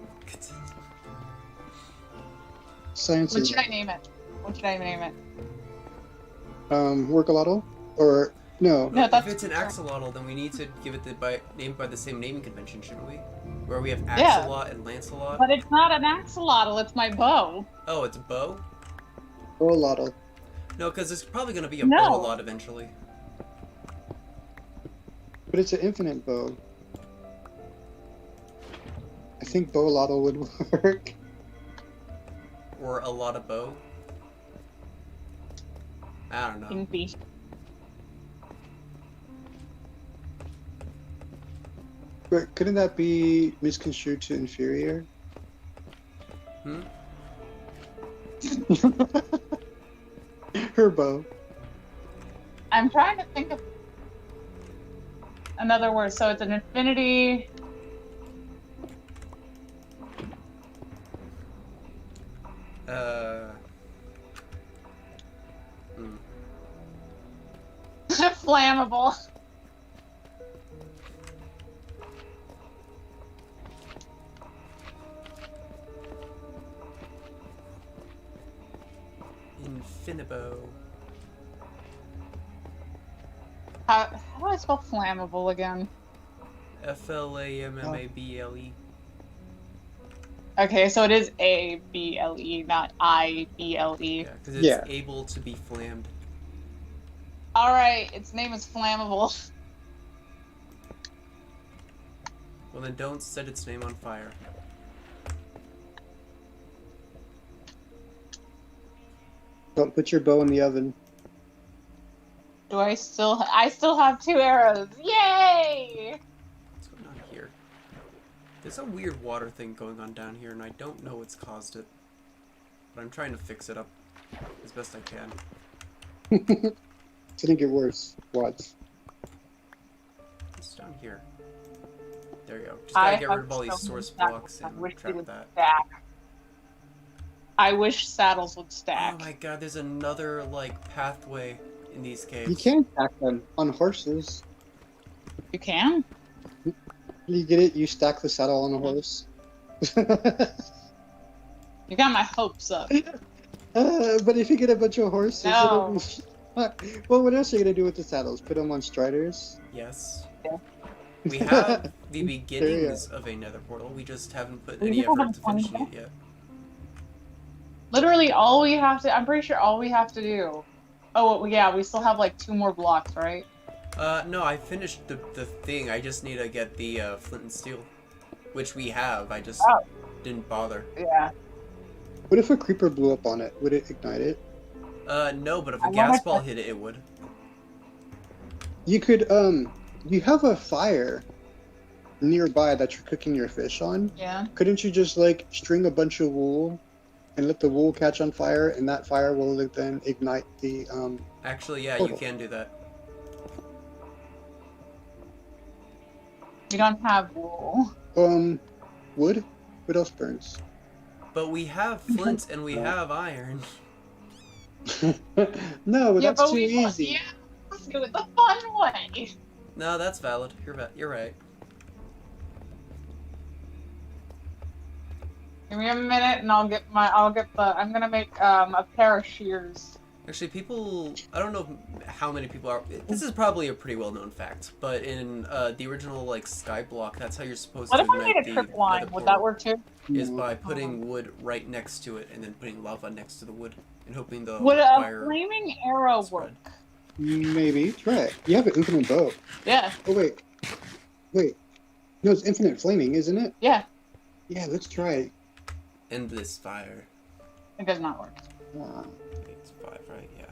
Speaker 3: Science
Speaker 2: What
Speaker 3: is
Speaker 2: should I name it? What should I name it?
Speaker 3: work a lotl? Or no.
Speaker 2: No,
Speaker 1: If
Speaker 2: that's
Speaker 1: it's an axolotl, then we need to give it name by the same naming convention, shouldn't we? Where we have
Speaker 2: Yeah.
Speaker 1: Axolot and Lancelot.
Speaker 2: But it's not an axolotl, it's my bow.
Speaker 1: Oh, it's a bow?
Speaker 3: Or a lotl.
Speaker 1: No, because there's probably going to be a
Speaker 2: No.
Speaker 1: bow a lot eventually.
Speaker 3: But it's an infinite bow. I think bow lotl would work.
Speaker 1: Or a lot of bow. I don't know.
Speaker 2: Impy.
Speaker 3: But couldn't that be misconstrued to inferior?
Speaker 1: Hmm?
Speaker 3: Her bow.
Speaker 2: I'm trying to think of another word. So it's an infinity.
Speaker 1: Hmm.
Speaker 2: Flammable.
Speaker 1: Infinibo.
Speaker 2: How do I spell flammable again?
Speaker 1: Flammable.
Speaker 2: Okay, so it is A-B-L-E, not I-B-L-E.
Speaker 1: Yeah, because it's
Speaker 3: Yeah.
Speaker 1: able to be flammed.
Speaker 2: Alright, its name is Flammable.
Speaker 1: Well, then don't set its name on fire.
Speaker 3: Don't put your bow in the oven.
Speaker 2: Do I still have 2 arrows. Yay!
Speaker 1: What's going on here? There's a weird water thing going on down here, and I don't know what's caused it. But I'm trying to fix it up as best I can.
Speaker 3: It's gonna get worse. Watch.
Speaker 1: It's down here. There you go. Just gotta get rid
Speaker 2: have
Speaker 1: of all these
Speaker 2: so
Speaker 1: source
Speaker 2: many
Speaker 1: blocks
Speaker 2: saddles. I
Speaker 1: and
Speaker 2: wish they
Speaker 1: trap
Speaker 2: would
Speaker 1: that.
Speaker 2: stack. I wish saddles would stack.
Speaker 1: Oh my god, there's another, like, pathway in these caves.
Speaker 3: You can stack them on horses.
Speaker 2: You can?
Speaker 3: You get it? You stack the saddle on a horse.
Speaker 2: You got my hopes up.
Speaker 3: But if you get a bunch of horses,
Speaker 2: No.
Speaker 3: well, what else are you gonna do with the saddles? Put them on striders?
Speaker 1: Yes.
Speaker 2: Yeah.
Speaker 1: We have the beginnings of a nether portal. We just haven't put
Speaker 2: We
Speaker 1: any
Speaker 2: don't
Speaker 1: effort
Speaker 2: have
Speaker 1: to
Speaker 2: one
Speaker 1: finishing it
Speaker 2: yet.
Speaker 1: yet.
Speaker 2: Literally, all we have to... I'm pretty sure all we have to do... Oh, well, yeah, we still have, like, 2 more blocks, right?
Speaker 1: No, I finished the thing. I just need to get the flint and steel. which we have. I just
Speaker 2: Oh.
Speaker 1: didn't bother.
Speaker 2: Yeah.
Speaker 3: What if a creeper blew up on it? Would it ignite it?
Speaker 1: No, but if
Speaker 2: I
Speaker 1: a
Speaker 2: wanna
Speaker 1: gas ball
Speaker 2: check-
Speaker 1: hit it, it would.
Speaker 3: You could, you have a fire nearby that you're cooking your fish on.
Speaker 2: Yeah.
Speaker 3: Couldn't you just, like, string a bunch of wool and let the wool catch on fire, and that fire will then ignite the,
Speaker 1: Actually, yeah,
Speaker 3: portal?
Speaker 1: you can do that.
Speaker 2: We don't have wool.
Speaker 3: Wood? What else burns?
Speaker 1: But we have flint and we have iron.
Speaker 3: No, but
Speaker 2: Yeah,
Speaker 3: that's
Speaker 2: but
Speaker 3: too
Speaker 2: we
Speaker 3: easy.
Speaker 2: Yeah, let's do it the fun way.
Speaker 1: No, that's valid. You're right.
Speaker 2: Give me a minute, and I'm gonna make a pair of shears.
Speaker 1: Actually, I don't know how many people are. This is probably a pretty well-known fact, but in the original like Skyblock, that's how you're supposed
Speaker 2: What
Speaker 1: to
Speaker 2: if I
Speaker 1: ignite
Speaker 2: made a
Speaker 1: the
Speaker 2: trip line?
Speaker 1: nether
Speaker 2: Would that
Speaker 1: portal,
Speaker 2: work too?
Speaker 1: is by putting wood right next to it and then putting lava next to the wood and hoping the
Speaker 2: Would a
Speaker 1: fire
Speaker 2: flaming arrow
Speaker 1: spread.
Speaker 2: work?
Speaker 3: Maybe. Try it. You have an infinite bow.
Speaker 2: Yeah.
Speaker 3: Oh, wait. Wait. No, it's infinite flaming, isn't it?
Speaker 2: Yeah.
Speaker 3: Yeah, let's try it.
Speaker 1: Endless fire.
Speaker 2: It does not work.
Speaker 1: It's 5, right? Yeah.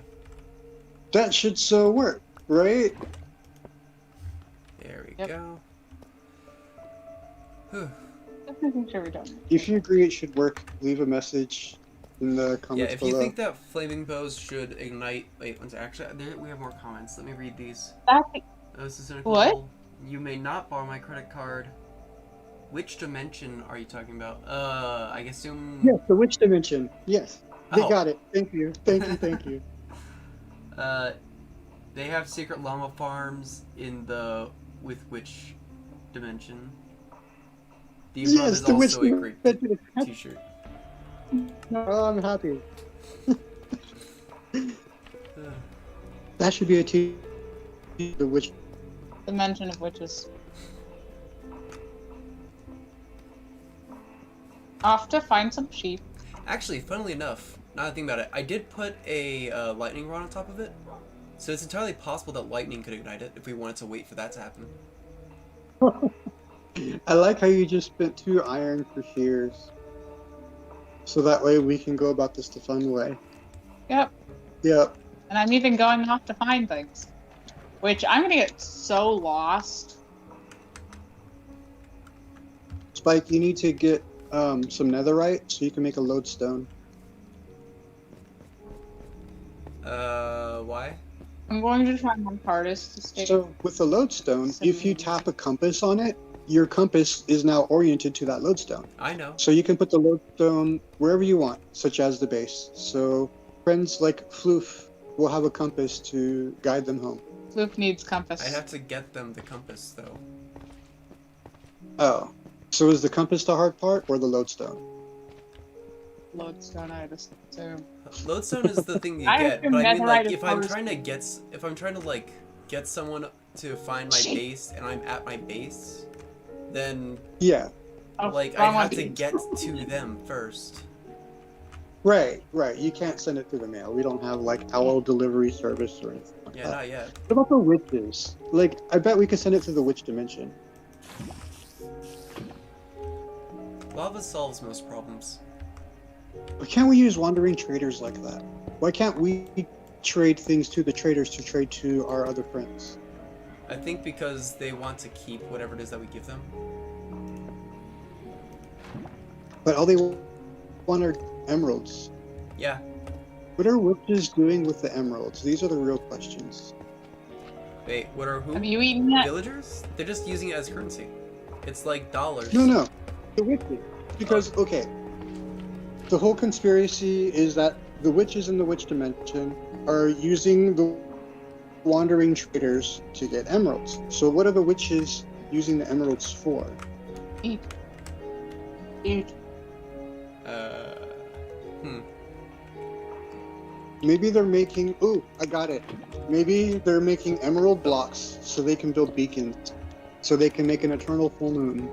Speaker 3: That should so work, right?
Speaker 1: There we
Speaker 2: Yep.
Speaker 1: go. Whew.
Speaker 2: Just making sure we don't.
Speaker 3: If you agree it should work, leave a message in the
Speaker 1: Yeah,
Speaker 3: comments
Speaker 1: if
Speaker 3: below.
Speaker 1: you think that flaming bows should ignite. Wait, actually, we have more comments. Let me read these.
Speaker 2: That's
Speaker 1: Oh, this is
Speaker 2: What?
Speaker 1: You may not borrow my credit card. Which dimension are you talking about? I assume.
Speaker 3: Yes, the witch dimension. Yes. They
Speaker 1: Oh.
Speaker 3: got it. Thank you. Thank you. Thank you.
Speaker 1: They have secret llama farms in the with which dimension? The above
Speaker 3: Yes,
Speaker 1: is
Speaker 3: the witch
Speaker 1: also a great
Speaker 3: dimension.
Speaker 1: t-shirt.
Speaker 3: Oh, I'm happy. That should be a T. The witch.
Speaker 2: dimension of witches. Off to find some sheep.
Speaker 1: Actually, funnily enough, now that I think about it, I did put a lightning rod on top of it, so it's entirely possible that lightning could ignite it if we wanted to wait for that to happen.
Speaker 3: I like how you just spent 2 iron for shears. So that way we can go about this the fun way.
Speaker 2: Yep.
Speaker 3: Yep.
Speaker 2: And I'm even going off to find things. Which I'm gonna get so lost.
Speaker 3: Spike, you need to get some netherite so you can make a lodestone.
Speaker 1: Why?
Speaker 2: I'm going to try my hardest to stay.
Speaker 3: So with the lodestone, if you tap a compass on it, your compass is now oriented to that lodestone.
Speaker 1: I know.
Speaker 3: So you can put the lodestone wherever you want, such as the base. So friends like Floof will have a compass to guide them home.
Speaker 2: Luke needs compass.
Speaker 1: I have to get them the compass, though.
Speaker 3: Oh. So is the compass the hard part or the lodestone?
Speaker 2: Lodestone, I just assume.
Speaker 1: Lodestone is the thing you
Speaker 2: I
Speaker 1: get,
Speaker 2: assume
Speaker 1: but I mean, like,
Speaker 2: netherite is
Speaker 1: if I'm
Speaker 2: hardest.
Speaker 1: trying to like get someone to find my base and I'm at my base, then
Speaker 3: Yeah.
Speaker 2: Oh,
Speaker 1: like I
Speaker 2: wrong
Speaker 1: have
Speaker 2: one.
Speaker 1: to get to them first.
Speaker 3: Right, right. You can't send it through the mail. We don't have like owl delivery service or anything like
Speaker 1: Yeah,
Speaker 3: that.
Speaker 1: not yet.
Speaker 3: What about the witches? Like, I bet we could send it to the witch dimension.
Speaker 1: Lava solves most problems.
Speaker 3: Why can't we use wandering traders like that? Why can't we trade things to the traders to trade to our other friends?
Speaker 1: I think because they want to keep whatever it is that we give them.
Speaker 3: But all they want are emeralds.
Speaker 1: Yeah.
Speaker 3: What are witches doing with the emeralds? These are the real questions.
Speaker 1: Wait, what are who?
Speaker 2: Have you eaten yet?
Speaker 1: Villagers? They're just using it as currency. It's like dollars.
Speaker 3: No. The witches. Because, okay, the whole conspiracy is that the witches in the witch dimension are using the wandering traders to get emeralds. So what are the witches using the emeralds for?
Speaker 2: Eat.
Speaker 3: Maybe they're making... Ooh, I got it. Maybe they're making emerald blocks so they can build beacons. So they can make an eternal full moon.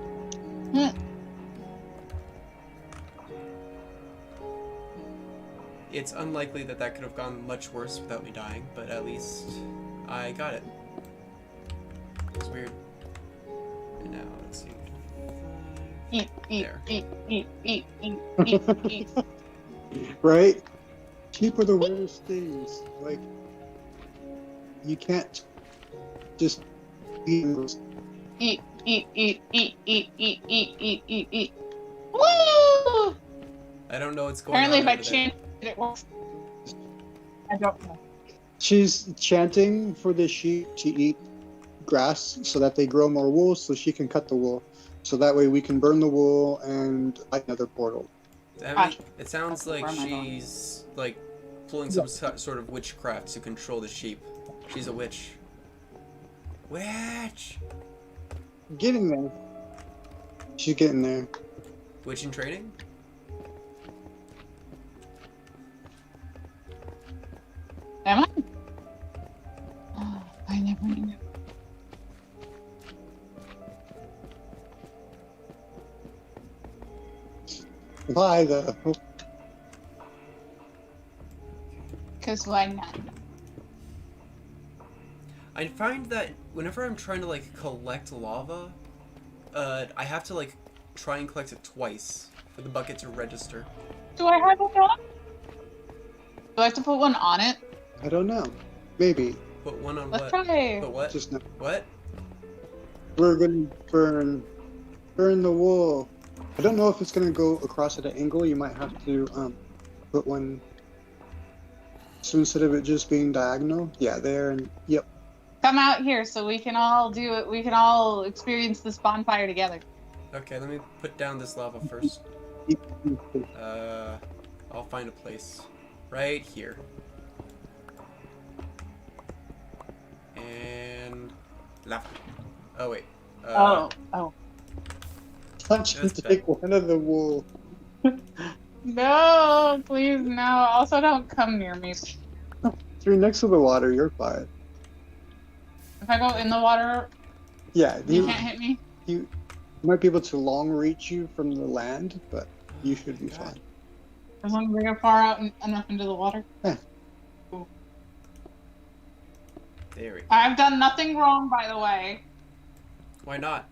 Speaker 1: It's unlikely that that could have gone much worse without me dying, but at least I got it. It's weird. And now, let's see. 5,
Speaker 2: eat, eat,
Speaker 1: There.
Speaker 2: eat, eat, eat, eat, eat, eat.
Speaker 3: Right? Sheep are the weirdest things. Like, you can't just eat them.
Speaker 2: Eat, eat, eat, eat, eat, eat, eat, eat, eat, eat. Woo!
Speaker 1: I don't know what's going
Speaker 2: Apparently,
Speaker 1: on
Speaker 2: if I
Speaker 1: over there.
Speaker 2: chant it works. I don't know.
Speaker 3: She's chanting for the sheep to eat grass so that they grow more wool so she can cut the wool. So that way we can burn the wool and light another portal.
Speaker 1: It sounds
Speaker 2: Where
Speaker 1: like
Speaker 2: am I going?
Speaker 1: she's like pulling some sort of witchcraft to control the sheep. She's a witch. Witch!
Speaker 3: Getting there. She's getting there.
Speaker 1: Witch in training?
Speaker 2: Am I? Oh, I never knew.
Speaker 3: Why though?
Speaker 2: Because why not?
Speaker 1: I find that whenever I'm trying to like collect lava, I have to like try and collect it twice for the bucket to register.
Speaker 2: Do I have one on? Do I have to put one on it?
Speaker 3: I don't know. Maybe.
Speaker 1: Put one on
Speaker 2: Let's
Speaker 1: what?
Speaker 2: try.
Speaker 1: Put what?
Speaker 3: Just not.
Speaker 1: What?
Speaker 3: We're gonna burn the wool. I don't know if it's gonna go across at an angle. You might have to put one. So instead of it just being diagonal, yeah, there and yep.
Speaker 2: Come out here so we can all do it. We can all experience this bonfire together.
Speaker 1: Okay, let me put down this lava first. I'll find a place. Right here. And lava. Oh wait.
Speaker 2: Oh.
Speaker 3: Punch and
Speaker 1: That's
Speaker 3: take one of the wool.
Speaker 2: No, please no. Also, don't come near me.
Speaker 3: If you're next to the water, you're fine.
Speaker 2: If I go in the water,
Speaker 3: Yeah,
Speaker 2: you can't hit me.
Speaker 3: you might be able to long reach you from the land, but you should be
Speaker 1: God.
Speaker 3: fine.
Speaker 2: As long as I go far out enough into the water.
Speaker 1: There we go.
Speaker 2: I've done nothing wrong, by the way.
Speaker 1: Why not?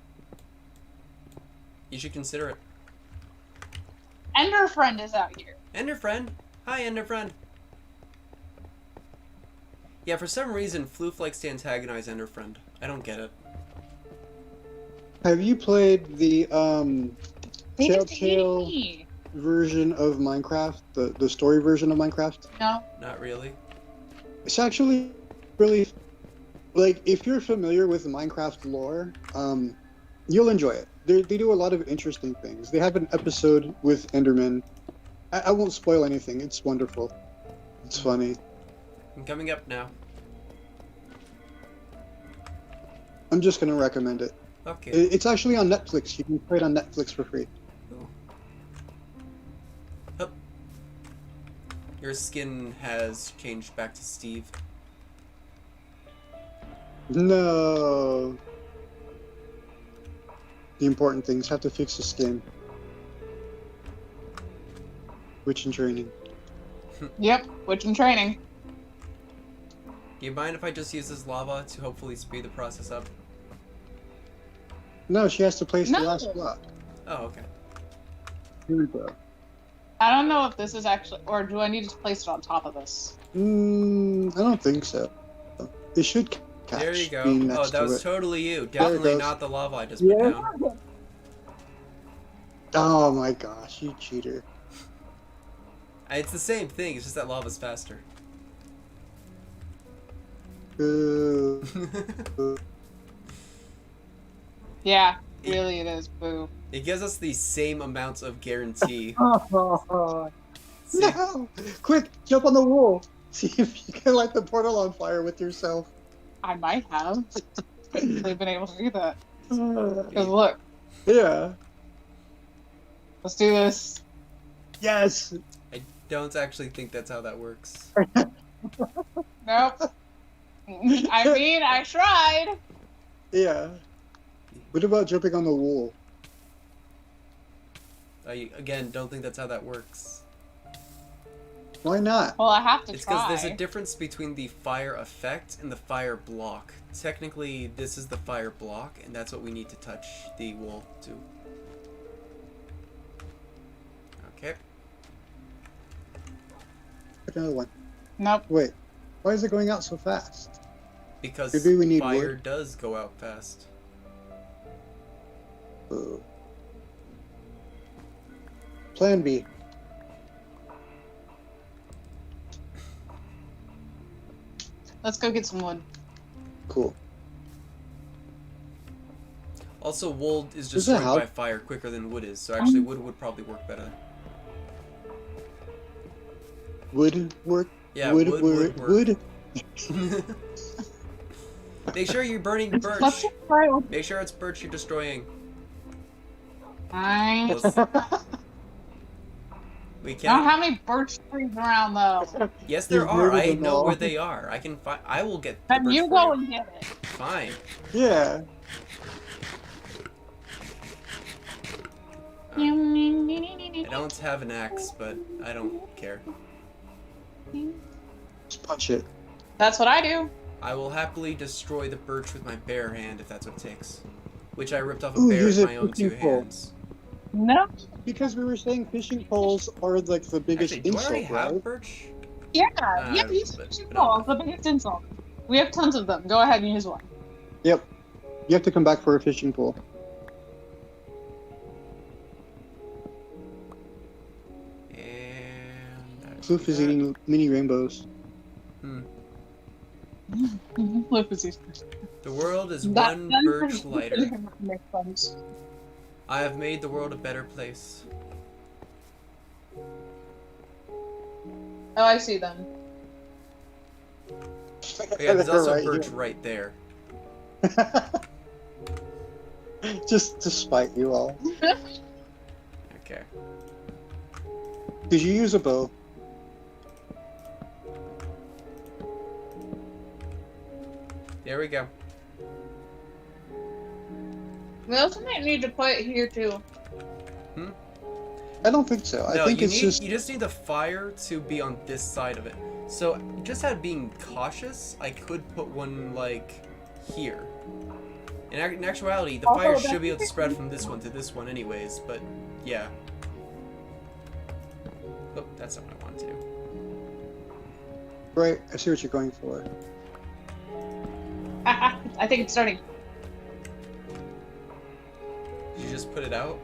Speaker 1: You should consider it.
Speaker 2: Ender friend is out here.
Speaker 1: Ender friend. Hi, Ender friend. Yeah, for some reason, Floof likes to antagonize Ender friend. I don't get it.
Speaker 3: Have you played the
Speaker 2: They just hate
Speaker 3: Telltale
Speaker 2: me.
Speaker 3: version of Minecraft, the story version of Minecraft?
Speaker 2: No.
Speaker 1: Not really.
Speaker 3: It's actually really, like, if you're familiar with Minecraft lore, you'll enjoy it. They do a lot of interesting things. They have an episode with Enderman. I won't spoil anything. It's wonderful. It's funny.
Speaker 1: I'm coming up now.
Speaker 3: I'm just gonna recommend it.
Speaker 1: Okay.
Speaker 3: It's actually on Netflix. You can play it on Netflix for free.
Speaker 1: Cool. Hup. Your skin has changed back to Steve.
Speaker 3: No. The important things have to fix the skin. Witch in training.
Speaker 2: Yep, witch in training.
Speaker 1: Do you mind if I just use this lava to hopefully speed the process up?
Speaker 3: No, she has to place
Speaker 2: No.
Speaker 3: the last block.
Speaker 1: Oh, okay.
Speaker 3: Here we go.
Speaker 2: I don't know if this is actually, or do I need to place it on top of this?
Speaker 3: I don't think so. It should catch.
Speaker 1: There you go.
Speaker 3: being
Speaker 1: Oh,
Speaker 3: next
Speaker 1: that
Speaker 3: to
Speaker 1: was
Speaker 3: it.
Speaker 1: totally you.
Speaker 3: There it
Speaker 1: Definitely
Speaker 3: goes.
Speaker 1: not the lava I just put
Speaker 3: Yeah.
Speaker 1: down.
Speaker 3: Oh my gosh, you cheater.
Speaker 1: It's the same thing, it's just that lava's faster.
Speaker 3: Boo.
Speaker 2: Yeah, really it is. Boo.
Speaker 1: It gives us the same amounts of guarantee.
Speaker 3: No!
Speaker 1: See?
Speaker 3: Quick, jump on the wall. See if you can light the portal on fire with yourself.
Speaker 2: I might have. They've been able to do that. Because look,
Speaker 3: Yeah.
Speaker 2: let's do this.
Speaker 3: Yes.
Speaker 1: I don't actually think that's how that works.
Speaker 2: Nope. I mean, I tried.
Speaker 3: Yeah. What about jumping on the wall?
Speaker 1: I, again, don't think that's how that works.
Speaker 3: Why not?
Speaker 2: Well, I have to
Speaker 1: It's because
Speaker 2: try.
Speaker 1: there's a difference between the fire effect and the fire block. Technically, this is the fire block, and that's what we need to touch the wall to. Okay.
Speaker 3: Another one.
Speaker 2: Nope.
Speaker 3: Wait, why is it going out so fast?
Speaker 1: Because
Speaker 3: Maybe we need
Speaker 1: fire
Speaker 3: wood.
Speaker 1: does go out fast.
Speaker 3: Plan B.
Speaker 2: Let's go get some wood.
Speaker 3: Cool.
Speaker 1: Also, wool is
Speaker 3: Is it
Speaker 1: destroyed
Speaker 3: how-
Speaker 1: by fire quicker than wood is, so actually wood would probably work better.
Speaker 3: Wood work.
Speaker 1: Yeah,
Speaker 3: wood
Speaker 1: wood
Speaker 3: work.
Speaker 1: would work.
Speaker 3: Wood.
Speaker 1: Make sure you're burning birch.
Speaker 2: Let's just try it.
Speaker 1: Make sure it's birch you're destroying.
Speaker 2: Fine.
Speaker 1: Let's- We
Speaker 2: I don't
Speaker 1: can't.
Speaker 2: have any birch trees around though.
Speaker 1: Yes, there
Speaker 3: You've
Speaker 1: are.
Speaker 3: murdered
Speaker 1: I
Speaker 3: them
Speaker 1: know
Speaker 3: all.
Speaker 1: where they are. I can find. I will get the
Speaker 2: Then
Speaker 1: birch
Speaker 2: you
Speaker 1: for
Speaker 2: go
Speaker 1: you.
Speaker 2: and get it.
Speaker 1: Fine.
Speaker 3: Yeah.
Speaker 1: I don't have an axe, but I don't care.
Speaker 3: Just punch it.
Speaker 2: That's what I do.
Speaker 1: I will happily destroy the birch with my bare hand if that's what it takes. Which I ripped off a
Speaker 3: Ooh,
Speaker 1: bear
Speaker 3: use
Speaker 1: with
Speaker 3: it
Speaker 1: my own
Speaker 3: fishing
Speaker 1: 2
Speaker 3: pole.
Speaker 1: hands.
Speaker 2: No.
Speaker 3: Because we were saying fishing poles are like the biggest
Speaker 1: Actually, do I already
Speaker 3: insult,
Speaker 1: have
Speaker 3: right?
Speaker 1: birch?
Speaker 2: Yeah.
Speaker 1: Uh,
Speaker 2: Yeah. Use
Speaker 1: but-
Speaker 2: fishing
Speaker 1: but
Speaker 2: poles. The biggest insult. We have tons of them. Go ahead and use one.
Speaker 3: Yep. You have to come back for a fishing pole.
Speaker 1: And
Speaker 3: Floof is eating mini rainbows.
Speaker 2: Flip is easy.
Speaker 1: The world is
Speaker 2: That-
Speaker 1: one
Speaker 2: that-
Speaker 1: birch lighter.
Speaker 2: Makes sense.
Speaker 1: I have made the world a better place.
Speaker 2: Oh, I see them.
Speaker 1: Yeah, there's also
Speaker 3: Right
Speaker 1: birch
Speaker 3: here.
Speaker 1: right there.
Speaker 3: Just to spite you all.
Speaker 1: Okay.
Speaker 3: Did you use a bow?
Speaker 1: There we go.
Speaker 2: We also might need to put it here too.
Speaker 3: I don't think so. I
Speaker 1: No,
Speaker 3: think
Speaker 1: you
Speaker 3: it's
Speaker 1: need
Speaker 3: just.
Speaker 1: you just need the fire to be on this side of it. So just out of being cautious, I could put one like here. In actuality, the
Speaker 2: Also,
Speaker 1: fire
Speaker 2: that's-
Speaker 1: should be able to spread from this one to this one anyways, but yeah. Oh, that's not what I wanted to do.
Speaker 3: Right, I see what you're going for.
Speaker 2: I think it's starting.
Speaker 1: Did you just put it out?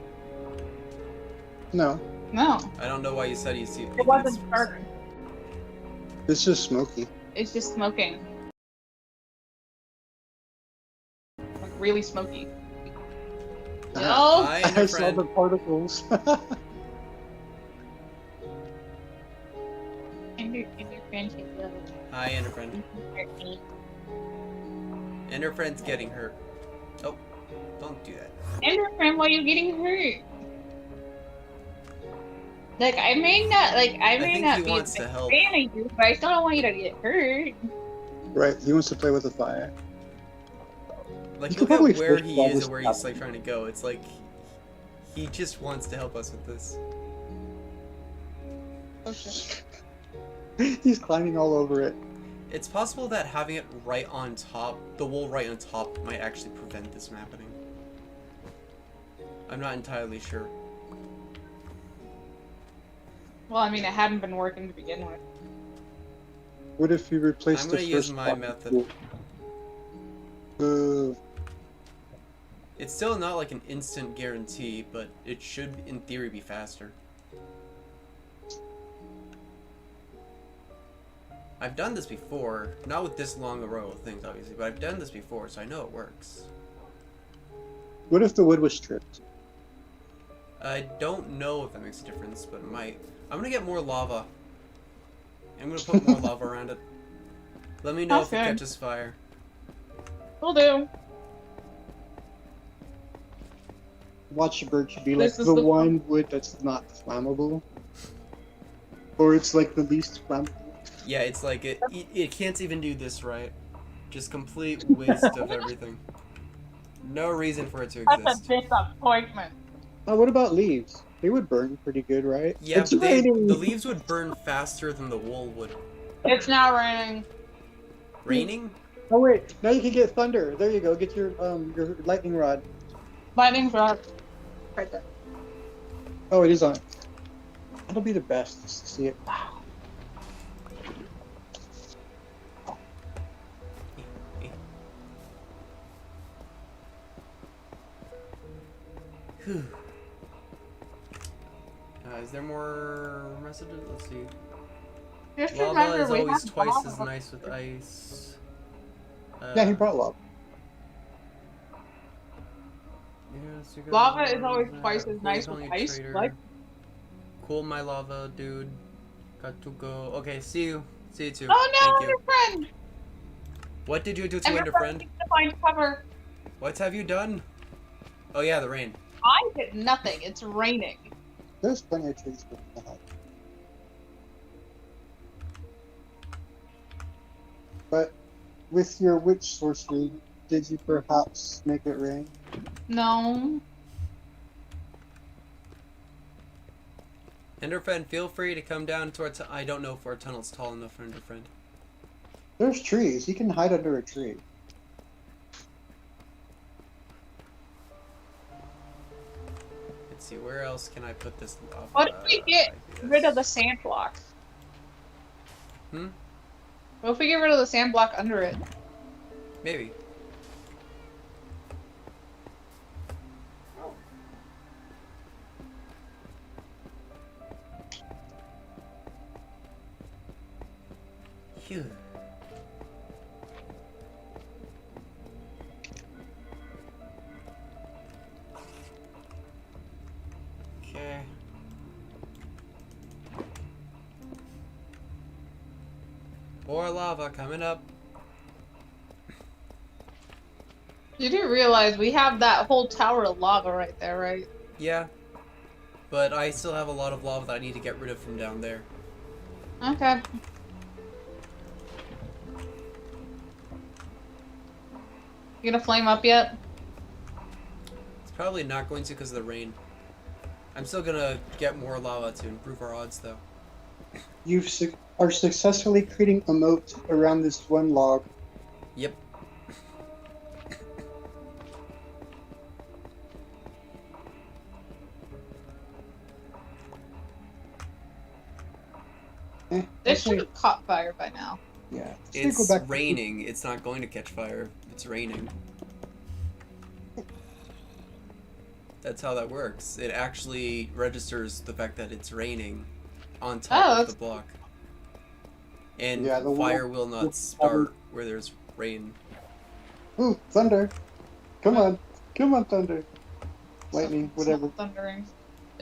Speaker 3: No,
Speaker 2: No,
Speaker 1: I don't know why you said you see
Speaker 2: it wasn't starting.
Speaker 3: it's just smoky.
Speaker 2: It's just smoking. Like really smoky. No.
Speaker 1: Hi,
Speaker 3: I
Speaker 1: Ender
Speaker 3: saw
Speaker 1: friend.
Speaker 3: the particles.
Speaker 1: Hi, Ender friend. Ender friend's getting hurt. Oh, don't do that.
Speaker 2: Ender friend, why are you getting hurt? Like I may not
Speaker 1: I
Speaker 2: may
Speaker 1: think
Speaker 2: not
Speaker 1: he
Speaker 2: be
Speaker 1: wants
Speaker 2: a
Speaker 1: to help.
Speaker 2: fan of you, but I still don't want you to get hurt.
Speaker 3: Right, he wants to play with the fire.
Speaker 1: Like,
Speaker 3: You
Speaker 1: look
Speaker 3: could probably
Speaker 1: at where
Speaker 3: fix
Speaker 1: he
Speaker 3: all
Speaker 1: is
Speaker 3: this
Speaker 1: and where
Speaker 3: stuff.
Speaker 1: he's like trying to go. It's like he just wants to help us with this.
Speaker 2: Okay.
Speaker 3: He's climbing all over it.
Speaker 1: It's possible that having it right on top, the wool right on top, might actually prevent this from happening. I'm not entirely sure.
Speaker 2: Well, I mean, it hadn't been working to begin with.
Speaker 3: What if you replace
Speaker 1: I'm
Speaker 3: the
Speaker 1: gonna
Speaker 3: first
Speaker 1: use my
Speaker 3: block?
Speaker 1: method.
Speaker 3: Uh,
Speaker 1: It's still not like an instant guarantee, but it should, in theory, be faster. I've done this before, not with this long a row of things, obviously, but I've done this before, so I know it works.
Speaker 3: what if the wood was stripped?
Speaker 1: I don't know if that makes a difference, but it might. I'm gonna get more lava. I'm gonna put more lava around it. Let me know if it
Speaker 2: Okay.
Speaker 1: catches fire.
Speaker 2: Will do.
Speaker 3: Watch birch be like
Speaker 2: This is
Speaker 3: the
Speaker 2: the-
Speaker 3: one wood that's not flammable. Or it's like the least flammable.
Speaker 1: Yeah, it's like it can't even do this right. Just complete waste of everything. No reason for it to
Speaker 2: That's
Speaker 1: exist.
Speaker 2: a disappointment.
Speaker 3: Oh, what about leaves? They would burn pretty good, right?
Speaker 1: Yeah,
Speaker 3: It's
Speaker 1: but
Speaker 3: raining.
Speaker 1: the leaves would burn faster than the wool would.
Speaker 2: It's now raining.
Speaker 1: Raining?
Speaker 3: Oh wait, now you can get thunder. There you go. Get your lightning rod.
Speaker 2: Lightning rod. Right there.
Speaker 3: Oh, it is on. That'll be the best, just to see it.
Speaker 1: Whew. Is there more messages? Let's see.
Speaker 2: Just
Speaker 1: Lava
Speaker 2: remember,
Speaker 1: is
Speaker 2: we
Speaker 1: always
Speaker 2: have
Speaker 1: twice
Speaker 2: lava.
Speaker 1: as nice with ice.
Speaker 3: Yeah, he brought lava.
Speaker 1: Yes, you got
Speaker 2: Lava is always
Speaker 1: there.
Speaker 2: twice as
Speaker 1: Holy
Speaker 2: nice with
Speaker 1: Holy
Speaker 2: ice.
Speaker 1: Traitor.
Speaker 2: What?
Speaker 1: Cool, my lava, dude. Got to go. Okay, see you. See you too.
Speaker 2: Oh no,
Speaker 1: Thank you.
Speaker 2: your friend!
Speaker 1: What did you do to
Speaker 2: And your
Speaker 1: Ender
Speaker 2: friend
Speaker 1: Friend?
Speaker 2: needs to find cover.
Speaker 1: What have you done? Oh yeah, the rain.
Speaker 2: I did nothing. It's raining.
Speaker 3: There's plenty of trees for the hut. But with your witch sorcery, did you perhaps make it rain?
Speaker 2: No.
Speaker 1: Ender Friend, feel free to come down to our I don't know if our tunnel's tall enough for Ender Friend.
Speaker 3: There's trees. He can hide under a tree.
Speaker 1: Let's see, where else can I put this lava?
Speaker 2: What if we get
Speaker 1: like this?
Speaker 2: rid of the sand block?
Speaker 1: Hmm?
Speaker 2: What if we get rid of the sand block under it?
Speaker 1: Maybe. Phew. Okay. More lava coming up.
Speaker 2: You do realize we have that whole tower of lava right there, right?
Speaker 1: Yeah. But I still have a lot of lava that I need to get rid of from down there.
Speaker 2: Okay. You gonna flame up yet?
Speaker 1: It's probably not going to because of the rain. I'm still gonna get more lava to improve our odds though.
Speaker 3: You are successfully creating a moat around this one log.
Speaker 1: Yep.
Speaker 2: They should have caught fire by now.
Speaker 3: Yeah.
Speaker 1: It's raining. It's not going to catch fire. It's raining. That's how that works. It actually registers the fact that it's raining on top of the block. And
Speaker 3: yeah, the
Speaker 1: fire will not start where there's rain.
Speaker 3: Ooh, thunder. Come on. Come on, thunder. Lightning, whatever.
Speaker 2: It's not thundering.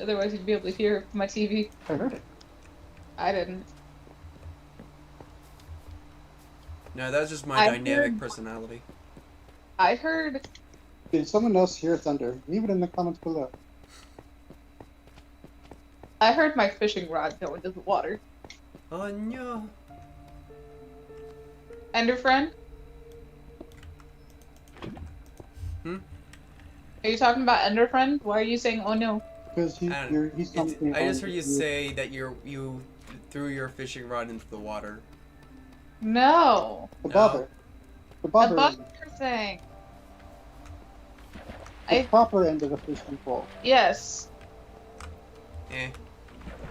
Speaker 2: Otherwise you'd be able to hear it from my TV.
Speaker 3: I heard it.
Speaker 2: I didn't.
Speaker 1: No, that's just my dynamic personality.
Speaker 2: I heard...
Speaker 3: Did someone else hear thunder? Leave it in the comments below.
Speaker 2: I heard my fishing rod go into the water.
Speaker 1: Oh no.
Speaker 2: Ender friend?
Speaker 1: Hmm?
Speaker 2: Are you talking about Ender friend? Why are you saying oh no?
Speaker 3: Because he's something.
Speaker 1: I just heard you say that you threw your fishing rod into the water.
Speaker 2: No.
Speaker 3: The bobber. The bobber.
Speaker 2: The bobber thing.
Speaker 3: The proper end of the fishing pole.
Speaker 2: Yes.
Speaker 1: Eh.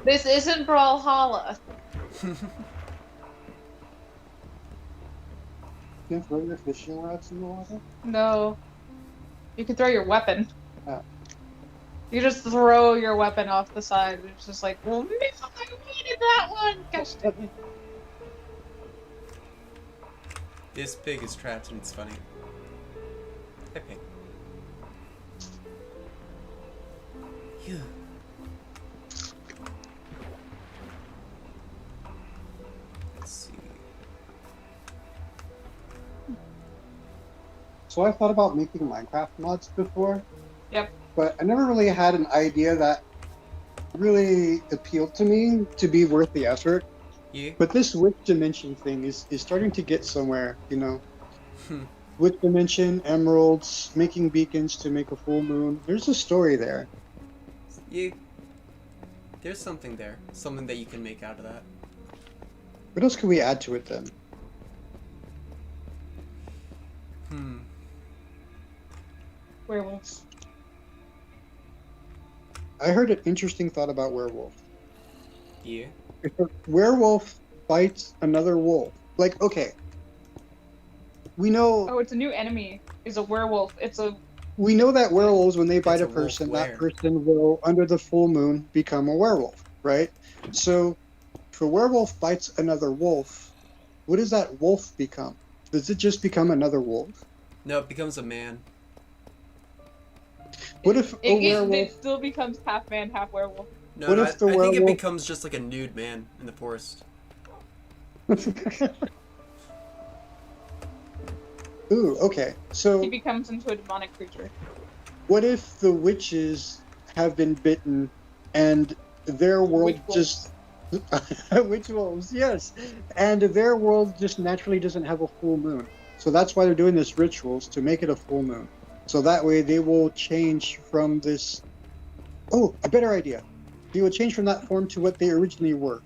Speaker 2: This isn't Brawlhalla.
Speaker 3: You can throw your fishing rods in the water?
Speaker 2: No. You can throw your weapon.
Speaker 3: Oh.
Speaker 2: You just throw your weapon off the side. It's just like, well, no, I wanted that one. Gosh dang it.
Speaker 1: This pig is trapped and it's funny. Hi, pig. Phew. Let's see.
Speaker 3: So I thought about making Minecraft mods before.
Speaker 2: Yep.
Speaker 3: But I never really had an idea that really appealed to me to be worth the effort.
Speaker 1: Yeah.
Speaker 3: But this width dimension thing is starting to get somewhere, you know. Width dimension, emeralds, making beacons to make a full moon. There's a story there.
Speaker 1: Yeah. There's something there. Something that you can make out of that.
Speaker 3: What else could we add to it then?
Speaker 2: Werewolves.
Speaker 3: I heard an interesting thought about werewolf.
Speaker 1: Yeah.
Speaker 3: If a werewolf bites another wolf, like, okay, we know
Speaker 2: Oh, it's a new enemy. Is a werewolf.
Speaker 3: we know that werewolves, when they bite
Speaker 1: It's
Speaker 3: a
Speaker 1: a wolf
Speaker 3: person,
Speaker 1: were.
Speaker 3: that person will, under the full moon, become a werewolf, right? So, if a werewolf bites another wolf, what does that wolf become? Does it just become another wolf?
Speaker 1: No, it becomes a man.
Speaker 3: What if a
Speaker 2: it
Speaker 3: werewolf?
Speaker 2: still becomes half man, half werewolf.
Speaker 1: No,
Speaker 3: What
Speaker 1: no,
Speaker 3: if the
Speaker 1: I think it
Speaker 3: werewolf?
Speaker 1: becomes just like a nude man in the forest.
Speaker 3: Ooh, okay. So,
Speaker 2: He becomes into a demonic creature.
Speaker 3: what if the witches have been bitten and their world
Speaker 2: Witch wolves.
Speaker 3: just witch wolves, yes, and their world just naturally doesn't have a full moon, so that's why they're doing this rituals to make it a full moon, so that way they will change from this. Oh, a better idea. They will change from that form to what they originally were,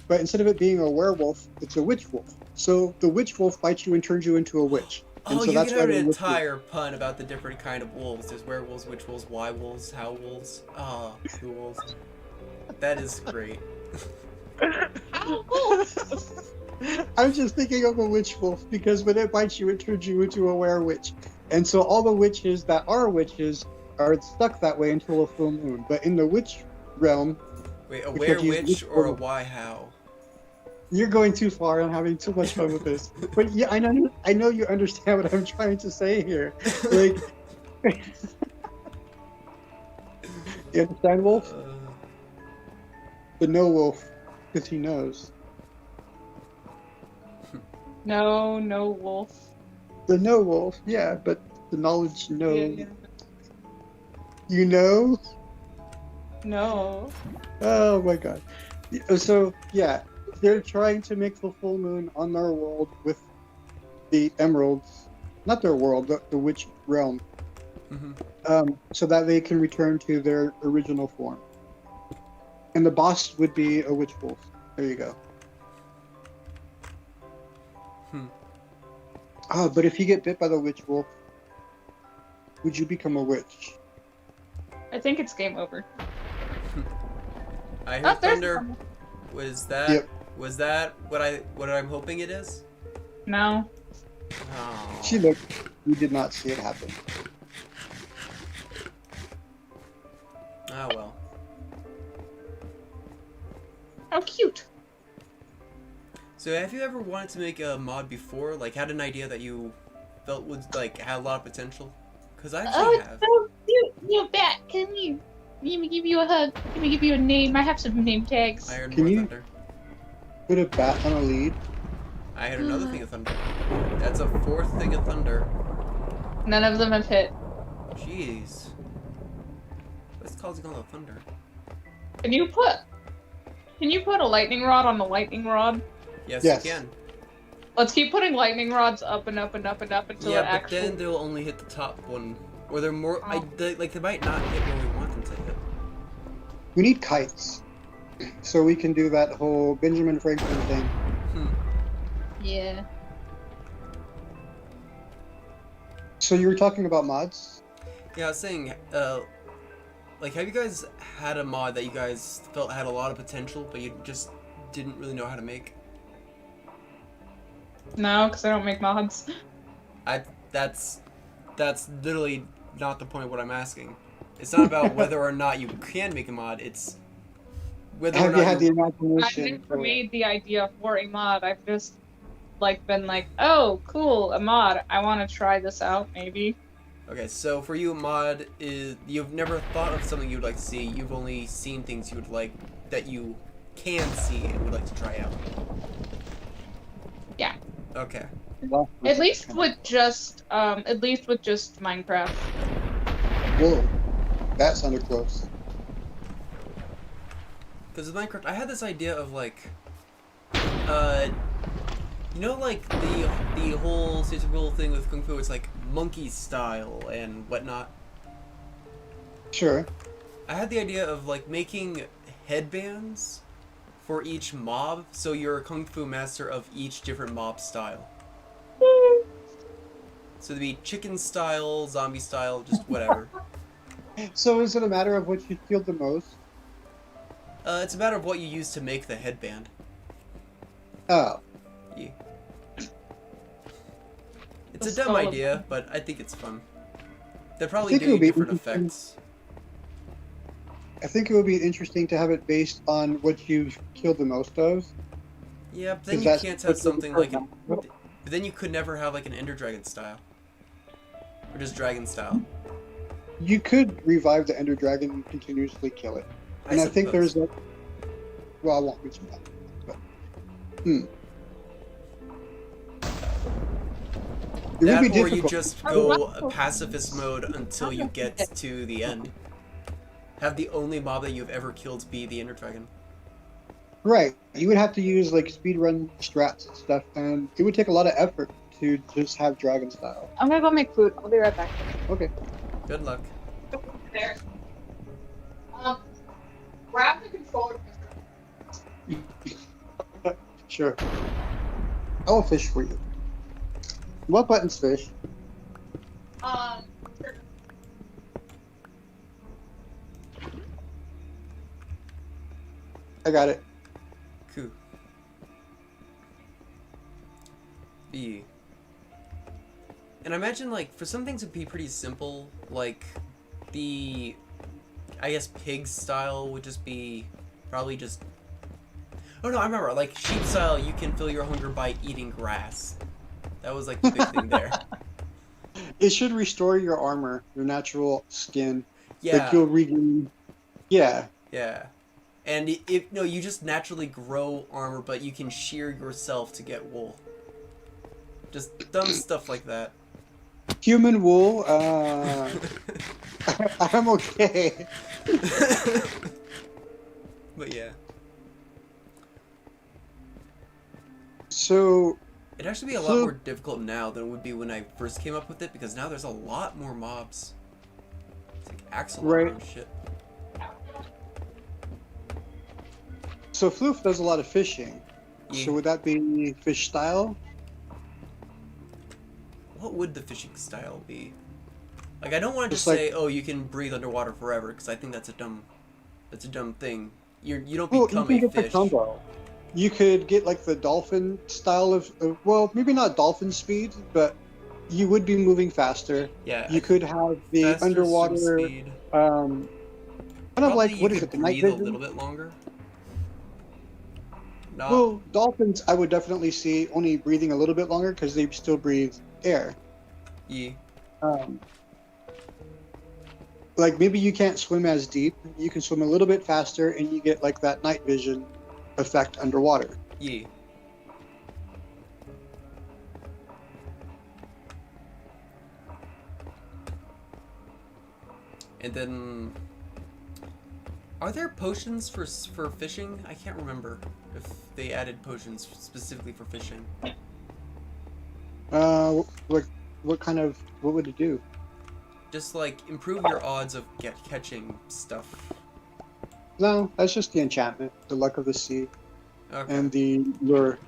Speaker 3: but instead of it being a werewolf, it's a witch wolf. So the witch wolf bites you and turns you into a witch. And
Speaker 1: Oh,
Speaker 3: so
Speaker 1: you
Speaker 3: that's
Speaker 1: can
Speaker 3: why
Speaker 1: have
Speaker 3: they're
Speaker 1: an
Speaker 3: witches.
Speaker 1: entire pun about the different kind of wolves. There's werewolves, witch wolves, why wolves, how wolves. Ah, who wolves. That is great.
Speaker 3: I'm just thinking of a witch wolf because when it bites you, it turns you into a were-witch. And so all the witches that are witches are stuck that way until a full moon. But in the witch realm,
Speaker 1: Wait, a
Speaker 3: we have to use
Speaker 1: were-witch
Speaker 3: witch
Speaker 1: or a
Speaker 3: wolf.
Speaker 1: why how?
Speaker 3: You're going too far. I'm having too much fun with this. But yeah, I know you understand what I'm trying to say here. Like, you understand, Wolf? The no wolf, because he knows.
Speaker 2: No, no wolf.
Speaker 3: The no wolf, yeah, but the knowledge no.
Speaker 2: Yeah.
Speaker 3: You know?
Speaker 2: No.
Speaker 3: Oh my god. So, yeah, they're trying to make the full moon on their world with the emeralds. Not their world, the witch realm. So that they can return to their original form. And the boss would be a witch wolf. There you go. Oh, but if you get bit by the witch wolf, would you become a witch?
Speaker 2: I think it's game over.
Speaker 1: I hear
Speaker 2: Oh, there's
Speaker 1: thunder.
Speaker 2: one.
Speaker 1: Was that
Speaker 3: Yep.
Speaker 1: was that what I'm hoping it is?
Speaker 2: No.
Speaker 1: Oh.
Speaker 3: She looked. We did not see it happen.
Speaker 1: Ah well.
Speaker 2: How cute.
Speaker 1: So have you ever wanted to make a mod before? Like had an idea that you felt would like had a lot of potential? Because I actually have.
Speaker 2: so cute. You bat, come here. Let me give you a hug. Let me give you a name. I have some name tags.
Speaker 1: I heard
Speaker 3: Can
Speaker 1: more
Speaker 3: you-
Speaker 1: thunder.
Speaker 3: Put a bat on a lead.
Speaker 1: I heard another thing of thunder. That's a fourth thing of thunder.
Speaker 2: None of them have hit.
Speaker 1: Jeez. What's causing all the thunder?
Speaker 2: Can you put a lightning rod on the lightning rod?
Speaker 1: Yes,
Speaker 3: Yes.
Speaker 1: you can.
Speaker 2: Let's keep putting lightning rods up and up and up and up until it
Speaker 1: Yeah, but
Speaker 2: actually.
Speaker 1: then they'll only hit the top one. Or they're more.
Speaker 2: Oh.
Speaker 1: They might not hit where we want them to hit.
Speaker 3: We need kites. So we can do that whole Benjamin Franklin thing.
Speaker 2: Yeah.
Speaker 3: So you were talking about mods?
Speaker 1: Yeah, I was saying, like, have you guys had a mod that you guys felt had a lot of potential, but you just didn't really know how to make?
Speaker 2: No, because I don't make mods.
Speaker 1: That's literally not the point of what I'm asking. It's not about whether or not you can make a mod, it's whether or
Speaker 3: Have you
Speaker 1: not
Speaker 3: had the
Speaker 2: I've
Speaker 3: imagination?
Speaker 2: never
Speaker 3: for it?
Speaker 2: made the idea for a mod. I've just been like, oh, cool, a mod. I want to try this out, maybe.
Speaker 1: Okay, so for you, a mod is you've never thought of something you'd like to see. You've only seen things you would like that you can see and would like to try out.
Speaker 2: Yeah.
Speaker 1: Okay.
Speaker 2: At least with just Minecraft.
Speaker 3: Whoa, that sounded close.
Speaker 1: Because with Minecraft, I had this idea of like, you know, like the whole statistical thing with Kung Fu. It's like monkey style and whatnot.
Speaker 3: Sure.
Speaker 1: I had the idea of like making headbands for each mob, so you're a Kung Fu master of each different mob style. So it'd be chicken style, zombie style, just whatever.
Speaker 3: So is it a matter of what you feel the most?
Speaker 1: It's a matter of what you use to make the headband.
Speaker 4: Oh,
Speaker 1: Yeah. It's
Speaker 2: The
Speaker 1: a dumb
Speaker 2: skull of-
Speaker 1: idea, but I think it's fun. They're
Speaker 4: I
Speaker 1: probably
Speaker 4: think it would
Speaker 1: doing
Speaker 4: be
Speaker 1: different
Speaker 4: interesting.
Speaker 1: effects.
Speaker 4: I think it would be interesting to have it based on what you've killed the most of.
Speaker 1: Yeah, but then
Speaker 4: 'Cause
Speaker 1: you
Speaker 4: that's
Speaker 1: can't
Speaker 4: what
Speaker 1: have
Speaker 4: the
Speaker 1: something like an.
Speaker 4: program-
Speaker 1: But then you could never have like an Ender Dragon style. Or just Dragon style.
Speaker 4: You could revive the Ender Dragon and continuously kill it. And I think
Speaker 1: suppose.
Speaker 4: there's a... Well, I won't mention that. But, It would
Speaker 1: That,
Speaker 4: be
Speaker 1: or you
Speaker 4: difficult.
Speaker 1: just go pacifist mode until you get to the end. Have the only mob that you've ever killed be the Ender Dragon.
Speaker 4: Right. You would have to use like speedrun strats and stuff, and it would take a lot of effort to just have Dragon style.
Speaker 2: I'm gonna go make food. I'll be right back.
Speaker 4: Okay.
Speaker 1: Good luck.
Speaker 2: There. Grab the controller.
Speaker 4: Sure. I'll fish for you. What buttons fish? I got it.
Speaker 1: Cool. B. And I imagine, like, for some things it would be pretty simple, like, the, I guess, pig style would just be probably just, oh no, I remember, like, sheep style, you can fill your hunger by eating grass. That was, like, the big thing there.
Speaker 4: It should restore your armor, your natural skin.
Speaker 1: Yeah.
Speaker 4: Like you'll regain. Yeah.
Speaker 1: Yeah. And if no, you just naturally grow armor, but you can shear yourself to get wool. Just dumb stuff like that.
Speaker 4: Human wool. I'm okay.
Speaker 1: But yeah.
Speaker 4: So.
Speaker 1: It'd actually be a lot more difficult now than it would be when I first came up with it, because now there's a lot more mobs. It's like axolotl
Speaker 4: Right.
Speaker 1: and shit.
Speaker 4: So Floof does a lot of fishing.
Speaker 1: Yeah.
Speaker 4: So would that be fish style?
Speaker 1: What would the fishing style be? Like, I don't want to just
Speaker 4: Just like-
Speaker 1: say, oh, you can breathe underwater forever, because I think that's a dumb thing. You don't
Speaker 4: Well,
Speaker 1: become
Speaker 4: you
Speaker 1: a
Speaker 4: can get the
Speaker 1: fish.
Speaker 4: combo. You could get like the dolphin style of well, maybe not dolphin speed, but you would be moving faster.
Speaker 1: Yeah.
Speaker 4: You could have the
Speaker 1: faster
Speaker 4: underwater,
Speaker 1: swim speed.
Speaker 4: kind of like
Speaker 1: Probably
Speaker 4: what
Speaker 1: you
Speaker 4: is
Speaker 1: could
Speaker 4: it, the night
Speaker 1: breathe a
Speaker 4: vision?
Speaker 1: little bit longer. Not,
Speaker 4: Well, dolphins, I would definitely see only breathing a little bit longer because they still breathe air.
Speaker 1: yeah.
Speaker 4: Like maybe you can't swim as deep. You can swim a little bit faster, and you get like that night vision effect underwater.
Speaker 1: Yeah. And then, are there potions for fishing? I can't remember if they added potions specifically for fishing.
Speaker 4: What kind of what would it do?
Speaker 1: Just like improve your odds of catching stuff.
Speaker 4: No, that's just the enchantment, the luck of the sea,
Speaker 1: Okay.
Speaker 4: and the lure.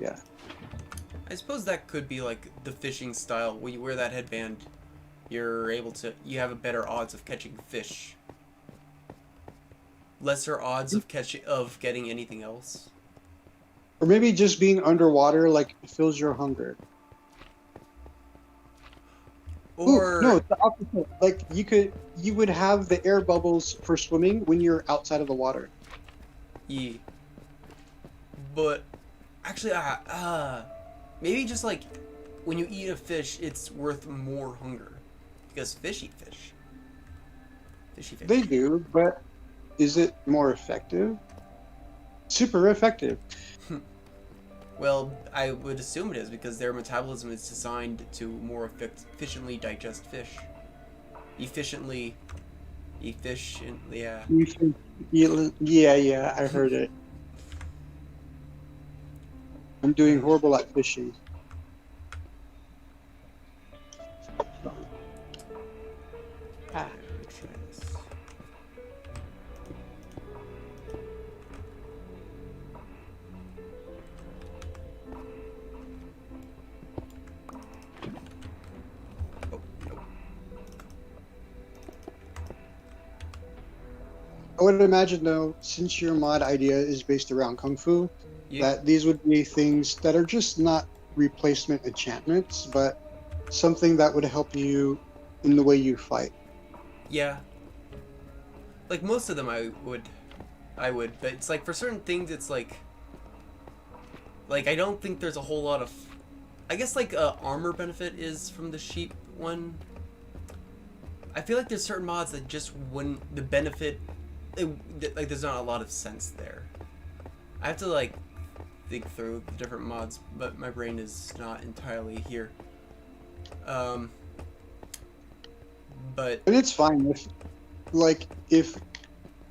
Speaker 4: Yeah.
Speaker 1: I suppose that could be like the fishing style. When you wear that headband, you have a better odds of catching fish. Lesser odds of getting anything else.
Speaker 4: Or maybe just being underwater like fills your hunger.
Speaker 1: Or
Speaker 4: Ooh, no, it's the opposite. Like you would have the air bubbles for swimming when you're outside of the water.
Speaker 1: yeah. But actually, maybe just like when you eat a fish, it's worth more hunger because fish eat fish. Fishy fish.
Speaker 4: They do, but is it more effective? Super effective.
Speaker 1: Well, I would assume it is because their metabolism is designed to more efficiently digest fish. Efficiently, yeah.
Speaker 4: Yeah, I heard it. I'm doing horrible at fishing.
Speaker 2: Ah.
Speaker 1: Let me try this. Oh, no.
Speaker 4: I would imagine though, since your mod idea is based around kung fu,
Speaker 1: Yeah.
Speaker 4: that these would be things that are just not replacement enchantments, but something that would help you in the way you fight.
Speaker 1: Yeah. Like most of them I would, but it's like for certain things it's like I don't think there's a whole lot of, I guess like armor benefit is from the sheep one. I feel like there's certain mods that just wouldn't, the benefit, like there's not a lot of sense there. I have to like think through the different mods, but my brain is not entirely here. But
Speaker 4: And it's fine if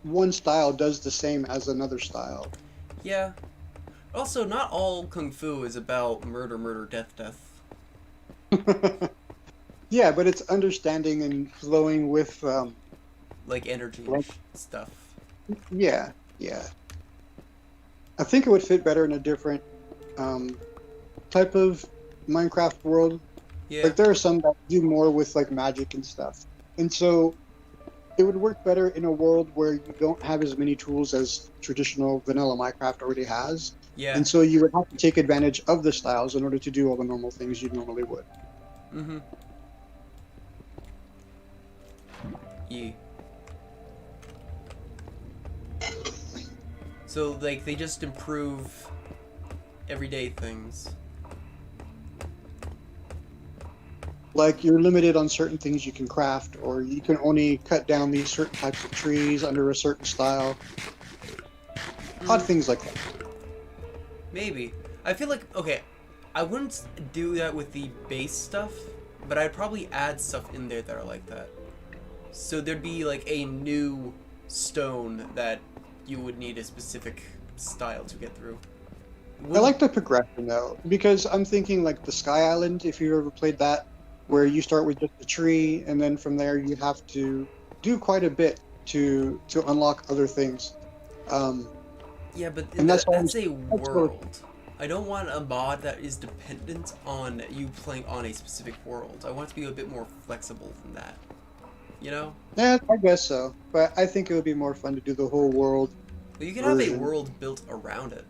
Speaker 4: one style does the same as another style.
Speaker 1: yeah. Also, not all kung fu is about murder, murder, death, death.
Speaker 4: Yeah, but it's understanding and flowing with
Speaker 1: Like energy and
Speaker 4: Like-
Speaker 1: stuff.
Speaker 4: yeah. I think it would fit better in a different type of Minecraft world.
Speaker 1: Yeah.
Speaker 4: Like there are some that do more with like magic and stuff. And so it would work better in a world where you don't have as many tools as traditional vanilla Minecraft already has.
Speaker 1: Yeah.
Speaker 4: And so you would have to take advantage of the styles in order to do all the normal things you normally would.
Speaker 1: Mm-hmm. Yeah. So like they just improve everyday things.
Speaker 4: Like you're limited on certain things you can craft, or you can only cut down these certain types of trees under a certain style. Odd things like that.
Speaker 1: Maybe. I feel like, okay, I wouldn't do that with the base stuff, but I'd probably add stuff in there that are like that. So there'd be like a new stone that you would need a specific style to get through.
Speaker 4: I like the progression though, because I'm thinking like the Sky Island, if you ever played that, where you start with just a tree, and then from there you have to do quite a bit to unlock other things.
Speaker 1: Yeah, but
Speaker 4: And that's
Speaker 1: that's a
Speaker 4: what-
Speaker 1: world. I don't want a mod that is dependent on you playing on a specific world. I want it to be a bit more flexible than that. You know?
Speaker 4: Yeah, I guess so. But I think it would be more fun to do the whole world.
Speaker 1: But you can have a
Speaker 4: Version.
Speaker 1: world built around it.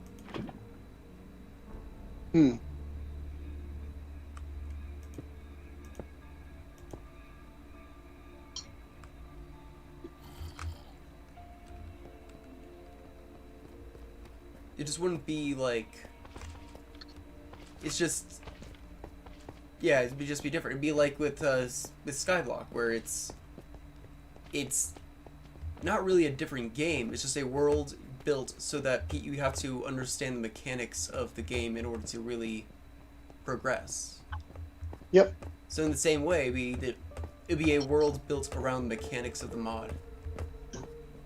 Speaker 1: It just wouldn't be like. It's just. Yeah, it'd just be different. It'd be like with Skyblock, where it's not really a different game. It's just a world built so that you have to understand the mechanics of the game in order to really progress.
Speaker 4: Yep.
Speaker 1: So in the same way, it'd be a world built around the mechanics of the mod.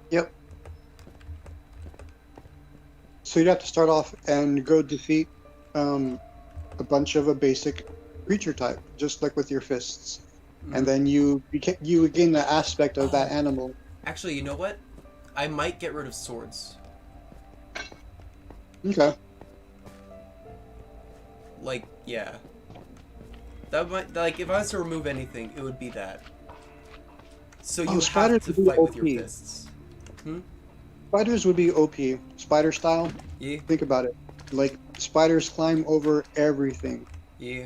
Speaker 4: Yep. So you'd have to start off and go defeat a bunch of a basic creature type, just like with your fists. And then you would gain the aspect of that animal.
Speaker 1: Actually, you know what? I might get rid of swords.
Speaker 4: Okay.
Speaker 1: Like, yeah. That might, like, if I was to remove anything, it would be that. So you have
Speaker 4: spiders
Speaker 1: to
Speaker 4: would be
Speaker 1: fight with your
Speaker 4: OP.
Speaker 1: fists.
Speaker 4: Spiders would be OP. Spider style.
Speaker 1: Yeah,
Speaker 4: Think about it. Like, spiders climb over everything.
Speaker 1: yeah.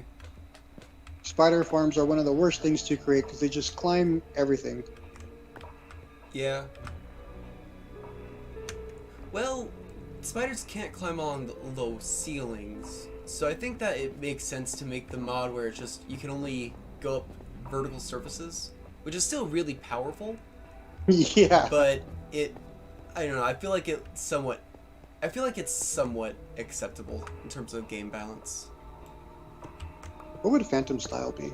Speaker 4: Spider farms are one of the worst things to create because they just climb everything.
Speaker 1: Yeah. Well, spiders can't climb on low ceilings, so I think that it makes sense to make the mod where it's just you can only go up vertical surfaces, which is still really powerful,
Speaker 4: Yeah.
Speaker 1: but I don't know, I feel like it's somewhat acceptable in terms of game balance.
Speaker 4: What would Phantom style be?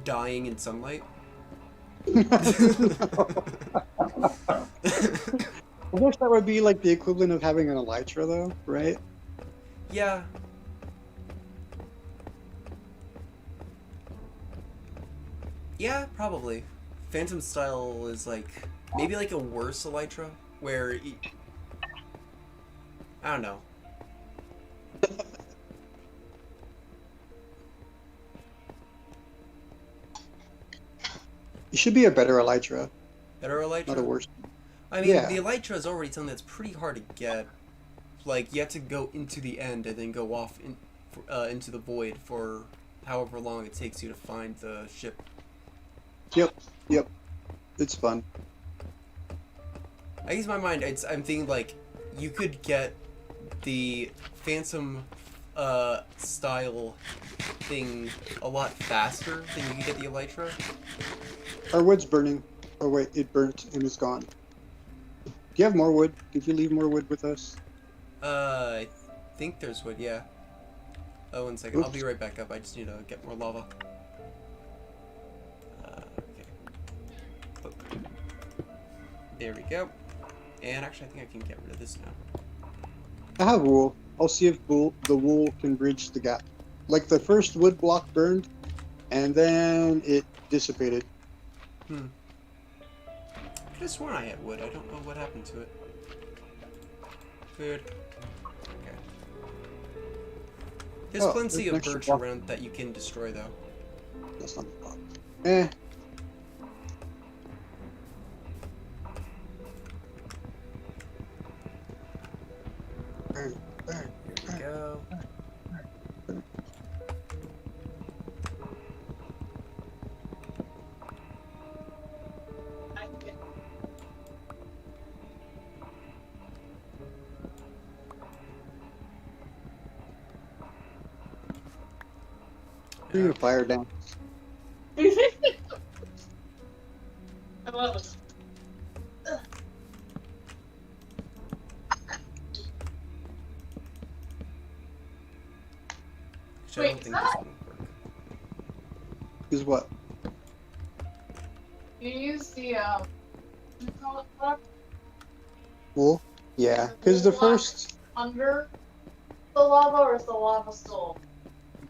Speaker 1: Dying in sunlight.
Speaker 4: I guess that would be like the equivalent of having an elytra, though, right?
Speaker 1: Yeah. Yeah, probably. Phantom style is like maybe like a worse elytra where I don't know.
Speaker 4: It should be a better elytra,
Speaker 1: Better elytra?
Speaker 4: not a worse.
Speaker 1: I mean,
Speaker 4: Yeah.
Speaker 1: the elytra is already something that's pretty hard to get. Like, you have to go into the end and then go off into the void for however long it takes you to find the ship.
Speaker 4: Yep. It's fun.
Speaker 1: I guess in my mind, I'm thinking, like, you could get the Phantom style thing a lot faster than you could get the elytra.
Speaker 4: Our wood's burning. Oh wait, it burnt and it's gone. Do you have more wood? Did you leave more wood with us?
Speaker 1: I think there's wood, yeah. Oh, 1 second. I'll
Speaker 4: Oops.
Speaker 1: be right back up. I just need to get more lava. Okay. Oh. There we go. And actually, I think I can get rid of this now.
Speaker 4: I have wool. I'll see if the wool can bridge the gap. Like the first wood block burned, and then it dissipated.
Speaker 1: I could have sworn I had wood. I don't know what happened to it. Weird. Okay. There's
Speaker 4: Oh,
Speaker 1: plenty
Speaker 4: there's
Speaker 1: of
Speaker 4: an extra
Speaker 1: birch
Speaker 4: block.
Speaker 1: around that you can destroy, though.
Speaker 4: That's not the block. Eh. Burn, burn.
Speaker 1: Here we go.
Speaker 4: Bring the fire down.
Speaker 2: I love it.
Speaker 1: Actually, I don't think this one will work.
Speaker 4: Is what?
Speaker 2: You use the what do you call it, block
Speaker 4: Wool? Yeah, because the first
Speaker 2: under the lava, or is the lava still?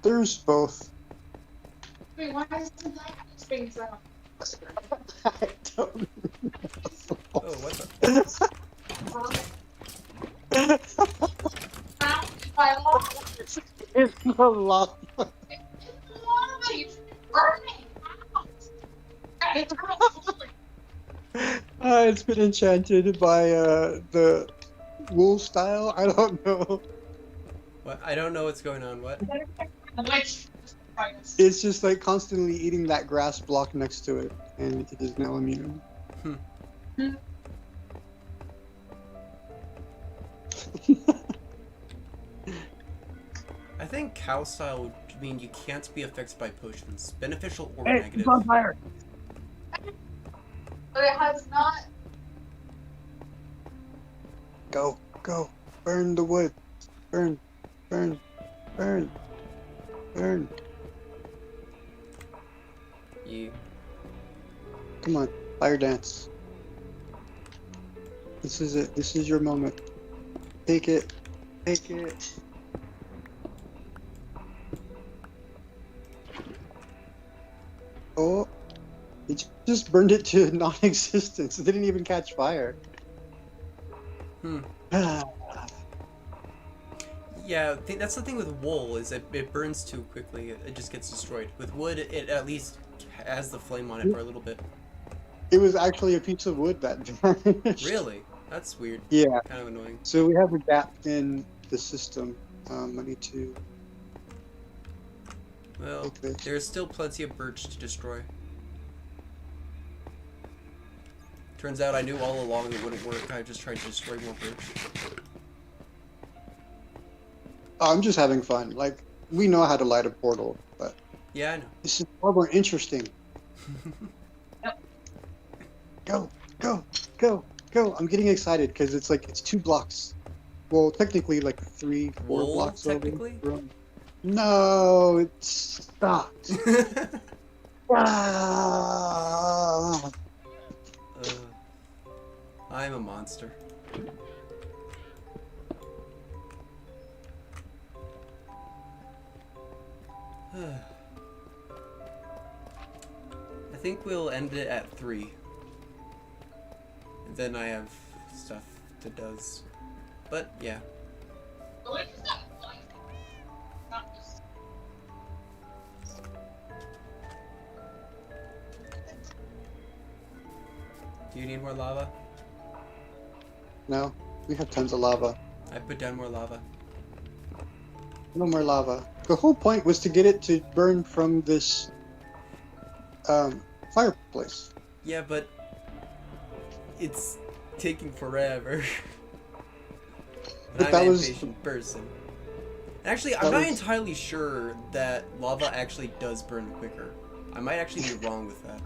Speaker 4: there's both.
Speaker 2: Wait, why isn't that being sound?
Speaker 4: I don't know.
Speaker 1: Oh, what the?
Speaker 2: Found by lava.
Speaker 4: It's the lava.
Speaker 2: It's lava. You burning out. It's
Speaker 4: It's been enchanted by the wool style. I don't know.
Speaker 1: What? I don't know what's going on. What?
Speaker 2: Which?
Speaker 4: It's just like constantly eating that grass block next to it, and it is now immune.
Speaker 1: I think cow style would mean you can't be affected by potions, beneficial or
Speaker 4: Hey,
Speaker 1: negative.
Speaker 4: it's on fire.
Speaker 2: But it has not.
Speaker 4: Go, go, burn the wood, burn, burn, burn, burn.
Speaker 1: You.
Speaker 4: Come on, fire dance. This is it. This is your moment. Take it. Take it. Oh, it just burned it to non-existence. It didn't even catch fire.
Speaker 1: Yeah, that's the thing with wool, is it burns too quickly. It just gets destroyed. With wood, it at least has the flame on it for a little bit.
Speaker 4: It was actually a piece of wood that vanished.
Speaker 1: Really? That's weird.
Speaker 4: Yeah.
Speaker 1: Kind of annoying.
Speaker 4: So we have a gap in the system. I need to.
Speaker 1: Well,
Speaker 4: take this.
Speaker 1: there's still plenty of birch to destroy. Turns out I knew all along it wouldn't work. I just tried to destroy more birch.
Speaker 4: Oh, I'm just having fun. Like, we know how to light a portal, but
Speaker 1: Yeah, I know.
Speaker 4: this is far more interesting. Go, go, go, go. I'm getting excited because it's like, it's 2 blocks. Well, technically like 3, 4
Speaker 1: Wool,
Speaker 4: blocks over.
Speaker 1: technically?
Speaker 4: No, it stopped. Ah.
Speaker 1: I'm a monster. I think we'll end it at 3. And then I have stuff that does. But yeah. Do you need more lava?
Speaker 4: No, we have tons of lava.
Speaker 1: I put down more lava.
Speaker 4: No more lava. The whole point was to get it to burn from this fireplace.
Speaker 1: Yeah, but it's taking forever.
Speaker 4: But
Speaker 1: I'm
Speaker 4: that
Speaker 1: an
Speaker 4: was-
Speaker 1: impatient person. Actually, I'm
Speaker 4: That
Speaker 1: not
Speaker 4: was-
Speaker 1: entirely sure that lava actually does burn quicker. I might actually be wrong with that.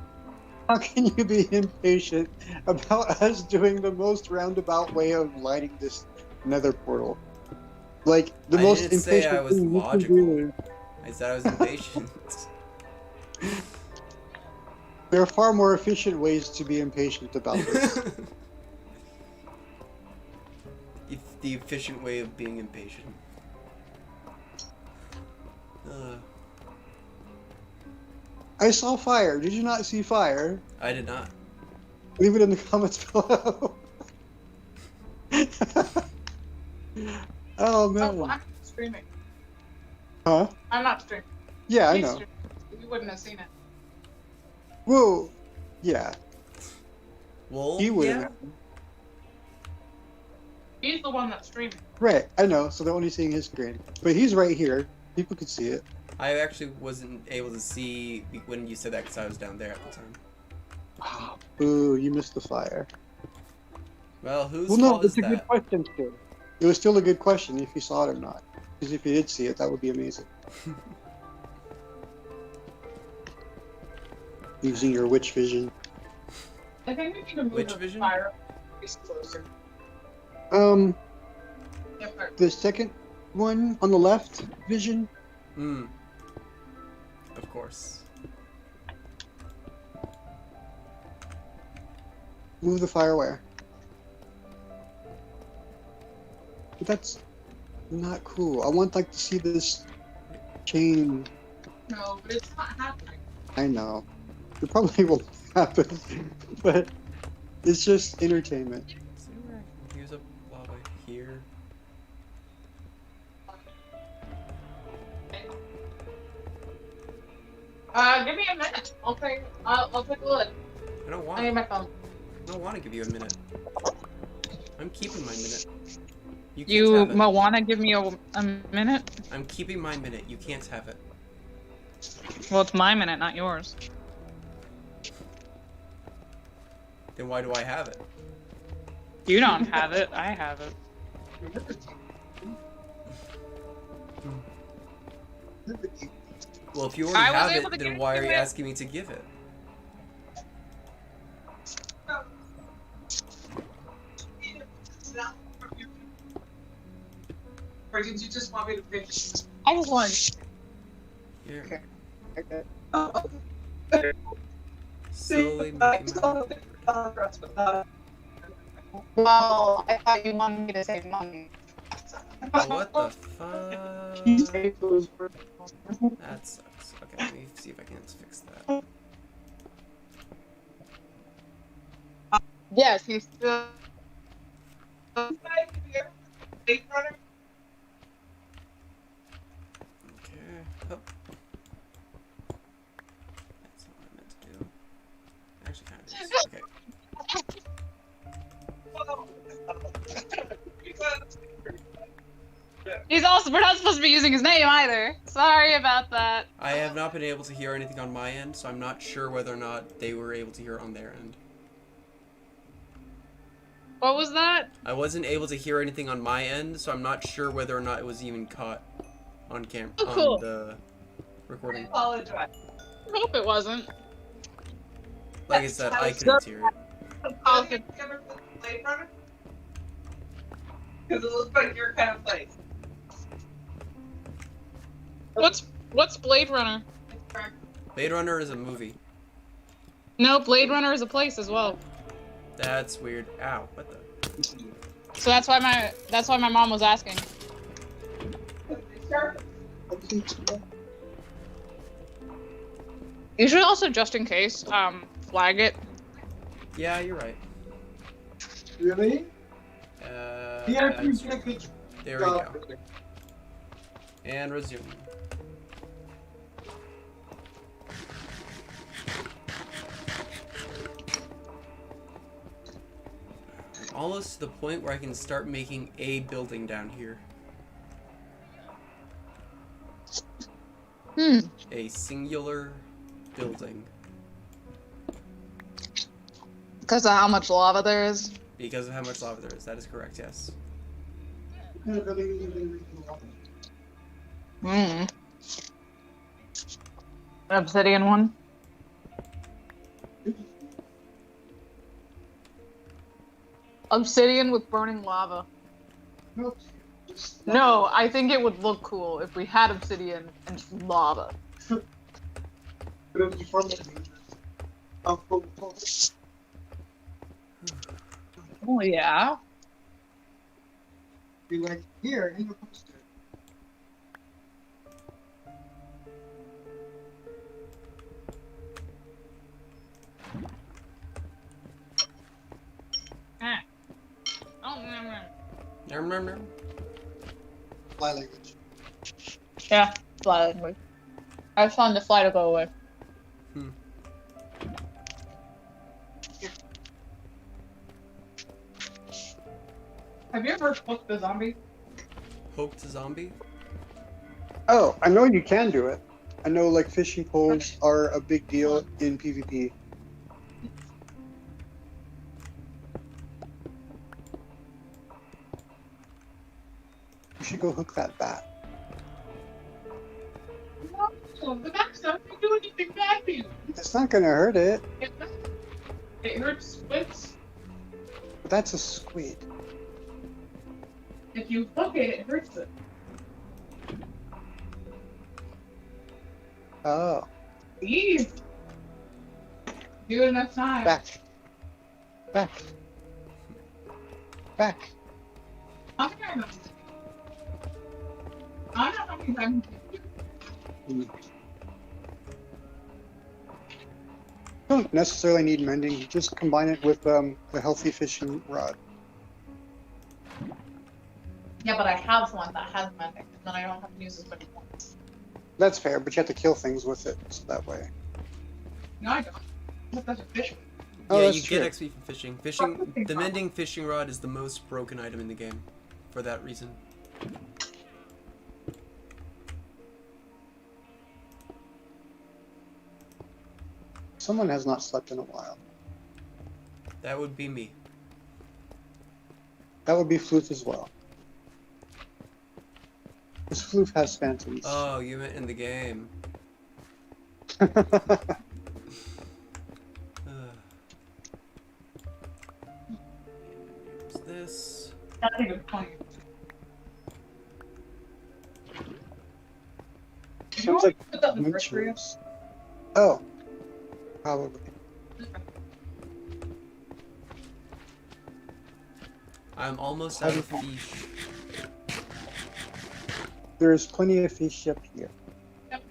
Speaker 4: How can you be impatient about us doing the most roundabout way of lighting this nether portal? Like, the
Speaker 1: I
Speaker 4: most
Speaker 1: didn't say
Speaker 4: impatient
Speaker 1: I was
Speaker 4: thing you can
Speaker 1: logical.
Speaker 4: do.
Speaker 1: I said I was impatient.
Speaker 4: There are far more efficient ways to be impatient about this.
Speaker 1: It's the efficient way of being impatient.
Speaker 4: I saw fire. Did you not see fire?
Speaker 1: I did not.
Speaker 4: Leave it in the comments below. Oh
Speaker 2: Oh,
Speaker 4: man.
Speaker 2: I'm not streaming.
Speaker 4: Huh?
Speaker 2: I'm not streaming.
Speaker 4: Yeah, I
Speaker 2: He's
Speaker 4: know.
Speaker 2: streaming. You wouldn't have seen it.
Speaker 4: Whoa. Yeah.
Speaker 1: Well,
Speaker 4: He would
Speaker 1: yeah.
Speaker 4: have.
Speaker 2: He's the one that's streaming.
Speaker 4: Right. I know. So they're only seeing his screen, but he's right here. People could see it.
Speaker 1: I actually wasn't able to see when you said that because I was down there at the time.
Speaker 4: Ooh, you missed the fire.
Speaker 1: Well, whose
Speaker 4: Well, no,
Speaker 1: fault is
Speaker 4: it's a good
Speaker 1: that?
Speaker 4: question still. It was still a good question if you saw it or not. Because if you did see it, that would be amazing. Using your witch vision.
Speaker 2: I think we need to move
Speaker 1: Which
Speaker 2: the
Speaker 1: vision?
Speaker 2: fire piece closer. Yep, there.
Speaker 4: The second one on the left, vision.
Speaker 1: Hmm. Of course.
Speaker 4: Move the fire where? But that's not cool. I want like to see this chain.
Speaker 2: No, but it's not happening.
Speaker 4: I know. It probably won't happen, but it's just entertainment.
Speaker 1: Is there where I can use up lava here?
Speaker 2: Give me a minute. I'll take a look.
Speaker 1: I don't
Speaker 2: I
Speaker 1: want.
Speaker 2: need my phone.
Speaker 1: I don't want to give you a minute. I'm keeping my minute. You can't
Speaker 5: You
Speaker 1: have it.
Speaker 5: want to give me a minute?
Speaker 1: I'm keeping my minute. You can't have it.
Speaker 5: Well, it's my minute, not yours.
Speaker 1: Then why do I have it?
Speaker 5: You don't have it. I have it.
Speaker 1: Well, if you
Speaker 5: I
Speaker 1: already
Speaker 5: was
Speaker 1: have
Speaker 5: able
Speaker 1: it,
Speaker 5: to
Speaker 1: then
Speaker 5: give
Speaker 1: why
Speaker 5: it
Speaker 1: are
Speaker 5: to
Speaker 1: you
Speaker 5: him.
Speaker 1: asking me to give it?
Speaker 2: Or did you just want me to finish? I just want.
Speaker 1: Here.
Speaker 2: Okay.
Speaker 1: Slowly making my
Speaker 2: Well, I thought you wanted me to save money.
Speaker 1: What the fuck? That sucks. Okay, let me see if I can fix that.
Speaker 2: Yes, he's still.
Speaker 1: Okay. Up. That's not what I meant to do. Actually, kind of is. Okay.
Speaker 5: He's also. We're not supposed to be using his name either. Sorry about that.
Speaker 1: I have not been able to hear anything on my end, so I'm not sure whether or not they were able to hear it on their end.
Speaker 5: What was that?
Speaker 1: I wasn't able to hear anything on my end, so I'm not sure whether or not it was even caught on camera
Speaker 5: Oh, cool.
Speaker 1: on the recording.
Speaker 2: Apologize.
Speaker 5: I hope it wasn't.
Speaker 1: Like I said, I couldn't hear it.
Speaker 2: Because it looks like your kind of place.
Speaker 5: What's Blade Runner?
Speaker 1: Blade Runner is a movie.
Speaker 5: No, Blade Runner is a place as well.
Speaker 1: That's weird. Ow, what the?
Speaker 5: So that's why my mom was asking. You should also, just in case, flag it.
Speaker 1: Yeah, you're right.
Speaker 3: Really?
Speaker 1: There we go. And resume. almost to the point where I can start making a building down here. A singular building.
Speaker 5: Because of how much lava there is.
Speaker 1: Because of how much lava there is. That is correct, yes.
Speaker 5: An obsidian one. Obsidian with burning lava. No, I think it would look cool if we had obsidian and lava. Oh yeah.
Speaker 3: Be like, here, in the poster.
Speaker 1: Remember?
Speaker 3: Fly language.
Speaker 5: Yeah, fly language. I just wanted the fly to go away.
Speaker 2: Have you ever hooked the zombie?
Speaker 1: Poked a zombie?
Speaker 4: Oh, I know you can do it. I know like fishing poles are a big deal in PvP. You should go hook that bat.
Speaker 2: No, the bat's not going to do anything bad to you.
Speaker 4: It's not gonna hurt it.
Speaker 2: It hurts squids.
Speaker 4: That's a squid.
Speaker 2: If you hook it, it hurts it.
Speaker 4: Oh.
Speaker 2: Leave. Do it enough time.
Speaker 4: Back. Back. Back.
Speaker 2: I don't know how many times.
Speaker 4: Don't necessarily need mending, just combine it with the healthy fishing rod.
Speaker 2: Yeah, but I have one that has mending, and then I don't have to use as many points.
Speaker 4: That's fair, but you have to kill things with it, so that way.
Speaker 2: No, I don't. That doesn't fish.
Speaker 4: Oh,
Speaker 1: Yeah,
Speaker 4: that's
Speaker 1: you
Speaker 4: true.
Speaker 1: get XP from fishing. The mending fishing rod is the most broken item in the game, for that reason.
Speaker 4: Someone has not slept in a while.
Speaker 1: That would be me.
Speaker 4: That would be Floof as well. Because Floof has phantoms.
Speaker 1: Oh, you meant in the game. Here's this.
Speaker 2: That's even funny.
Speaker 4: Sounds like
Speaker 2: Put that in the fridge for you.
Speaker 4: adventures. Oh. Probably.
Speaker 1: I'm almost out of fish.
Speaker 4: There's plenty of fish up here.
Speaker 2: Yep.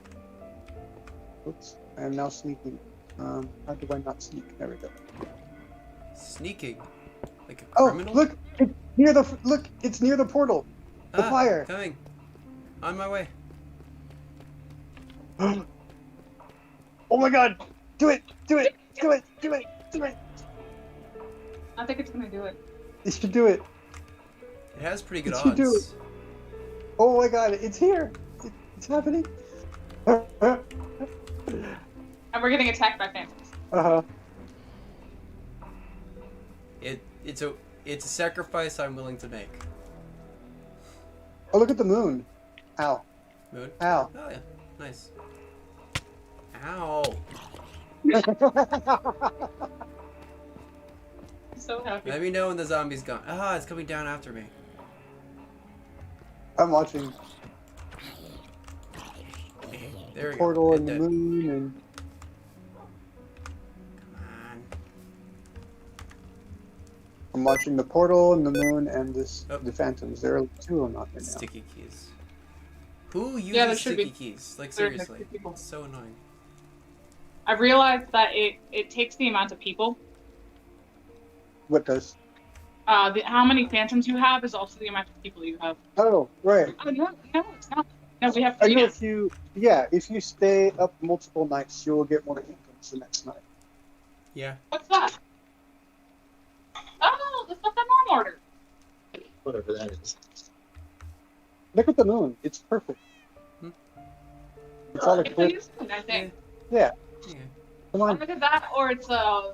Speaker 4: Oops. I am now sneaking. How do I not sneak? There we go.
Speaker 1: Sneaking. Like a
Speaker 4: Oh,
Speaker 1: criminal?
Speaker 4: look! It's near the look! It's near the portal. The fire.
Speaker 1: Coming. On my way.
Speaker 4: Oh my god! Do it! Do it! Do it! Do it! Do it!
Speaker 2: I think it's gonna do it.
Speaker 4: You should do it.
Speaker 1: It has pretty good
Speaker 4: Did you
Speaker 1: odds.
Speaker 4: do it? Oh my god! It's here! It's happening!
Speaker 2: And we're getting attacked by phantoms.
Speaker 4: Uh-huh.
Speaker 1: It's a sacrifice I'm willing to make.
Speaker 4: Oh, look at the moon. Ow.
Speaker 1: Moon?
Speaker 4: Ow.
Speaker 1: Oh yeah. Nice. Ow.
Speaker 2: I'm so happy.
Speaker 1: Let me know when the zombie's gone. Ah, it's coming down after me.
Speaker 4: I'm watching
Speaker 1: There we go.
Speaker 4: portal
Speaker 1: It
Speaker 4: and the
Speaker 1: did.
Speaker 4: moon and
Speaker 1: Come on.
Speaker 4: I'm watching the portal and the moon and this
Speaker 1: Oh.
Speaker 4: the phantoms. There are two of them out there now.
Speaker 1: Sticky keys. Who uses
Speaker 2: Yeah, there should
Speaker 1: sticky
Speaker 2: be.
Speaker 1: keys? Like
Speaker 2: There are
Speaker 1: seriously.
Speaker 2: people.
Speaker 1: It's so annoying.
Speaker 2: I realized that it takes the amount of people.
Speaker 4: What does?
Speaker 2: How many phantoms you have is also the amount of people you have.
Speaker 4: Oh, right.
Speaker 2: Oh, no, it's not. No, we have
Speaker 4: I
Speaker 2: three
Speaker 4: know
Speaker 2: now.
Speaker 4: if you stay up multiple nights, you will get more incomes the next night.
Speaker 1: Yeah.
Speaker 2: What's that? Oh, that's not that
Speaker 6: Whatever that is.
Speaker 4: Look at the moon. It's perfect.
Speaker 1: Hmm?
Speaker 4: It's all
Speaker 5: It's a
Speaker 4: eclipse.
Speaker 5: new moon, I think.
Speaker 4: Yeah.
Speaker 1: Yeah.
Speaker 4: Come on.
Speaker 5: Look at that, or it's a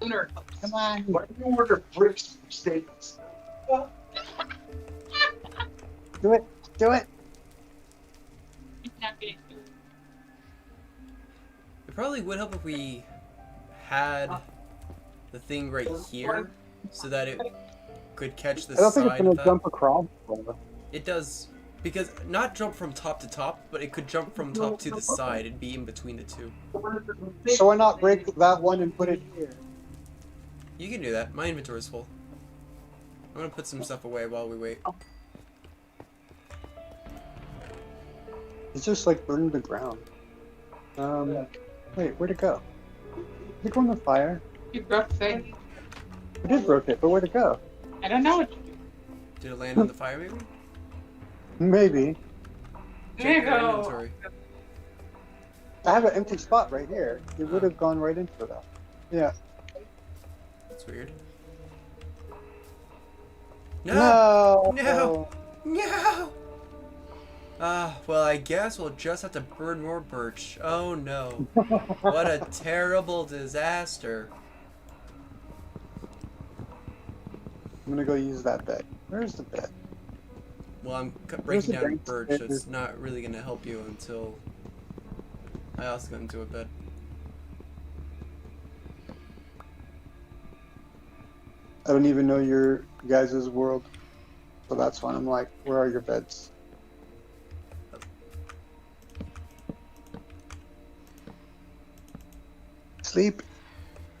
Speaker 5: lunar eclipse.
Speaker 4: Come on.
Speaker 6: Why do you order bricks from Staples?
Speaker 4: Do it. Do it.
Speaker 1: It probably would help if we had the thing right here so that it could catch the
Speaker 4: I don't think it's
Speaker 1: side
Speaker 4: gonna
Speaker 1: of that.
Speaker 4: jump across. Though.
Speaker 1: It does. Because not jump from top to top, but it could jump from top to the side. It'd be in between the two.
Speaker 4: So why not break that one and put it here?
Speaker 1: You can do that. My inventory is full. I'm gonna put some stuff away while we wait.
Speaker 4: It's just like burning the ground. Wait, where'd it go? Did it go in the fire?
Speaker 5: You broke the thing.
Speaker 4: I did broke it, but where'd it go?
Speaker 5: I don't know.
Speaker 1: Did it land in the fire, maybe?
Speaker 4: Maybe.
Speaker 5: There you
Speaker 1: Check your
Speaker 5: go.
Speaker 1: inventory.
Speaker 4: I have an empty spot right here. It would have gone right into that. Yeah.
Speaker 1: That's weird. No!
Speaker 4: No!
Speaker 1: No! Well, I guess we'll just have to burn more birch. Oh no. What a terrible disaster.
Speaker 4: I'm gonna go use that bed. Where's the bed?
Speaker 1: Well, I'm
Speaker 4: Where's
Speaker 1: breaking
Speaker 4: the
Speaker 1: down
Speaker 4: bank?
Speaker 1: birch, so it's not really gonna help you until I also get into a bed.
Speaker 4: I don't even know your guys' world. So that's why I'm like, where are your beds? Sleep.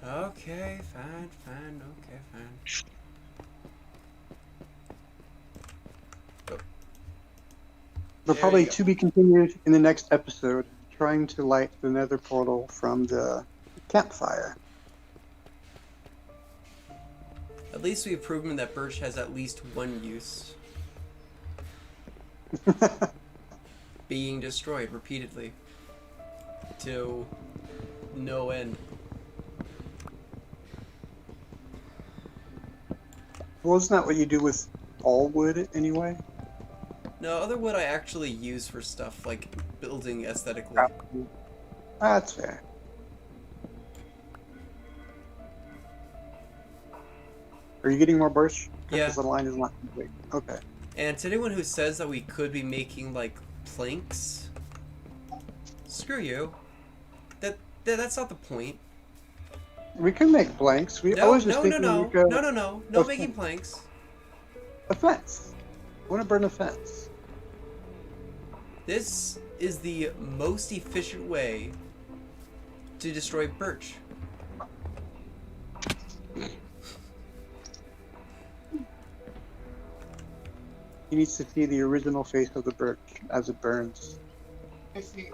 Speaker 1: Okay, fine, okay, fine.
Speaker 4: But
Speaker 1: There
Speaker 4: probably
Speaker 1: you go.
Speaker 4: to be continued in the next episode, trying to light the nether portal from the campfire.
Speaker 1: At least we've proven that birch has at least one use. Being destroyed repeatedly. To no end.
Speaker 4: Well, isn't that what you do with all wood anyway?
Speaker 1: No, other wood I actually use for stuff like building aesthetically.
Speaker 4: That's fair. Are you getting more birch?
Speaker 1: Yeah.
Speaker 4: Because the line is not complete. Okay.
Speaker 1: And to anyone who says that we could be making like planks, screw you. That's not the point.
Speaker 4: We can make blanks. I
Speaker 1: No,
Speaker 4: was just
Speaker 1: no,
Speaker 4: thinking
Speaker 1: no,
Speaker 4: we could-
Speaker 1: no
Speaker 4: Okay.
Speaker 1: making planks.
Speaker 4: A fence. I want to burn a fence.
Speaker 1: This is the most efficient way to destroy birch.
Speaker 4: He needs to see the original face of the birch as it burns.
Speaker 5: I see.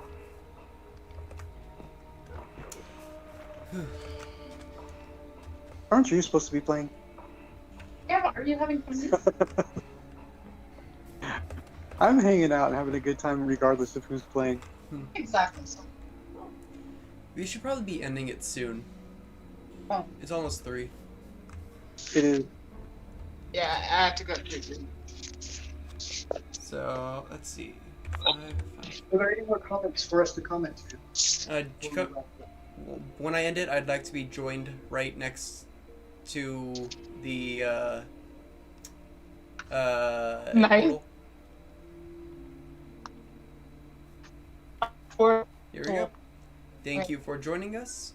Speaker 4: Aren't you supposed to be playing?
Speaker 5: Yeah, but are you having fun?
Speaker 4: I'm hanging out and having a good time regardless of who's playing.
Speaker 5: Exactly. So.
Speaker 1: We should probably be ending it soon.
Speaker 5: Oh.
Speaker 1: It's almost 3.
Speaker 4: It is.
Speaker 5: Yeah, I have to go to.
Speaker 1: So let's see.
Speaker 3: Are there any more comments for us to comment to?
Speaker 1: When I end it, I'd like to be joined right next to the
Speaker 2: Nice.
Speaker 1: portal. Here we go. Thank you for joining us.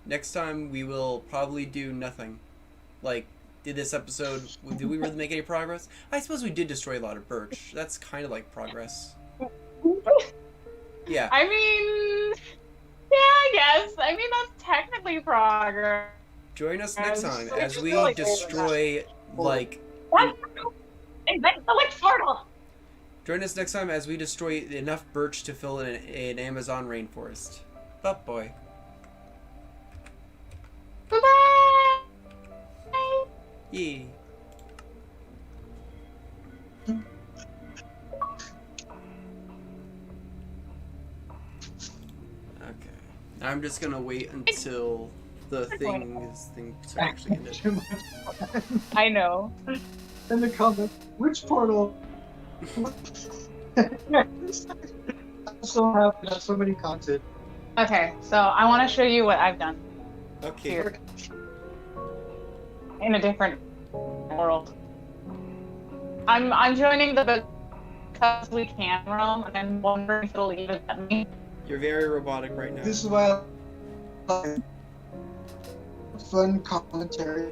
Speaker 1: Next time we will probably do nothing. Like, did this episode, did we really make any progress? I suppose we did destroy a lot of birch. That's kind of like progress. Yeah.
Speaker 2: I mean, yeah, I guess. I mean, that's technically progress.
Speaker 1: Join us next time
Speaker 2: It's
Speaker 1: as we
Speaker 2: really
Speaker 1: destroy, like...
Speaker 2: What? Invent the witch portal!
Speaker 1: Join us next time as we destroy enough birch to fill an Amazon rainforest. Butt boy.
Speaker 2: Bye-bye!
Speaker 1: Yeah. Okay. I'm just gonna wait until the things are actually in it.
Speaker 3: Too much.
Speaker 2: I know.
Speaker 3: In the comments, which portal? I'm so happy. There's so many content.
Speaker 2: Okay, so I want to show you what I've done
Speaker 1: Okay.
Speaker 2: here in a different world. I'm joining the because we can realm, and I'm wondering if it'll even let me.
Speaker 1: You're very robotic right now.
Speaker 3: This is why I like fun commentary.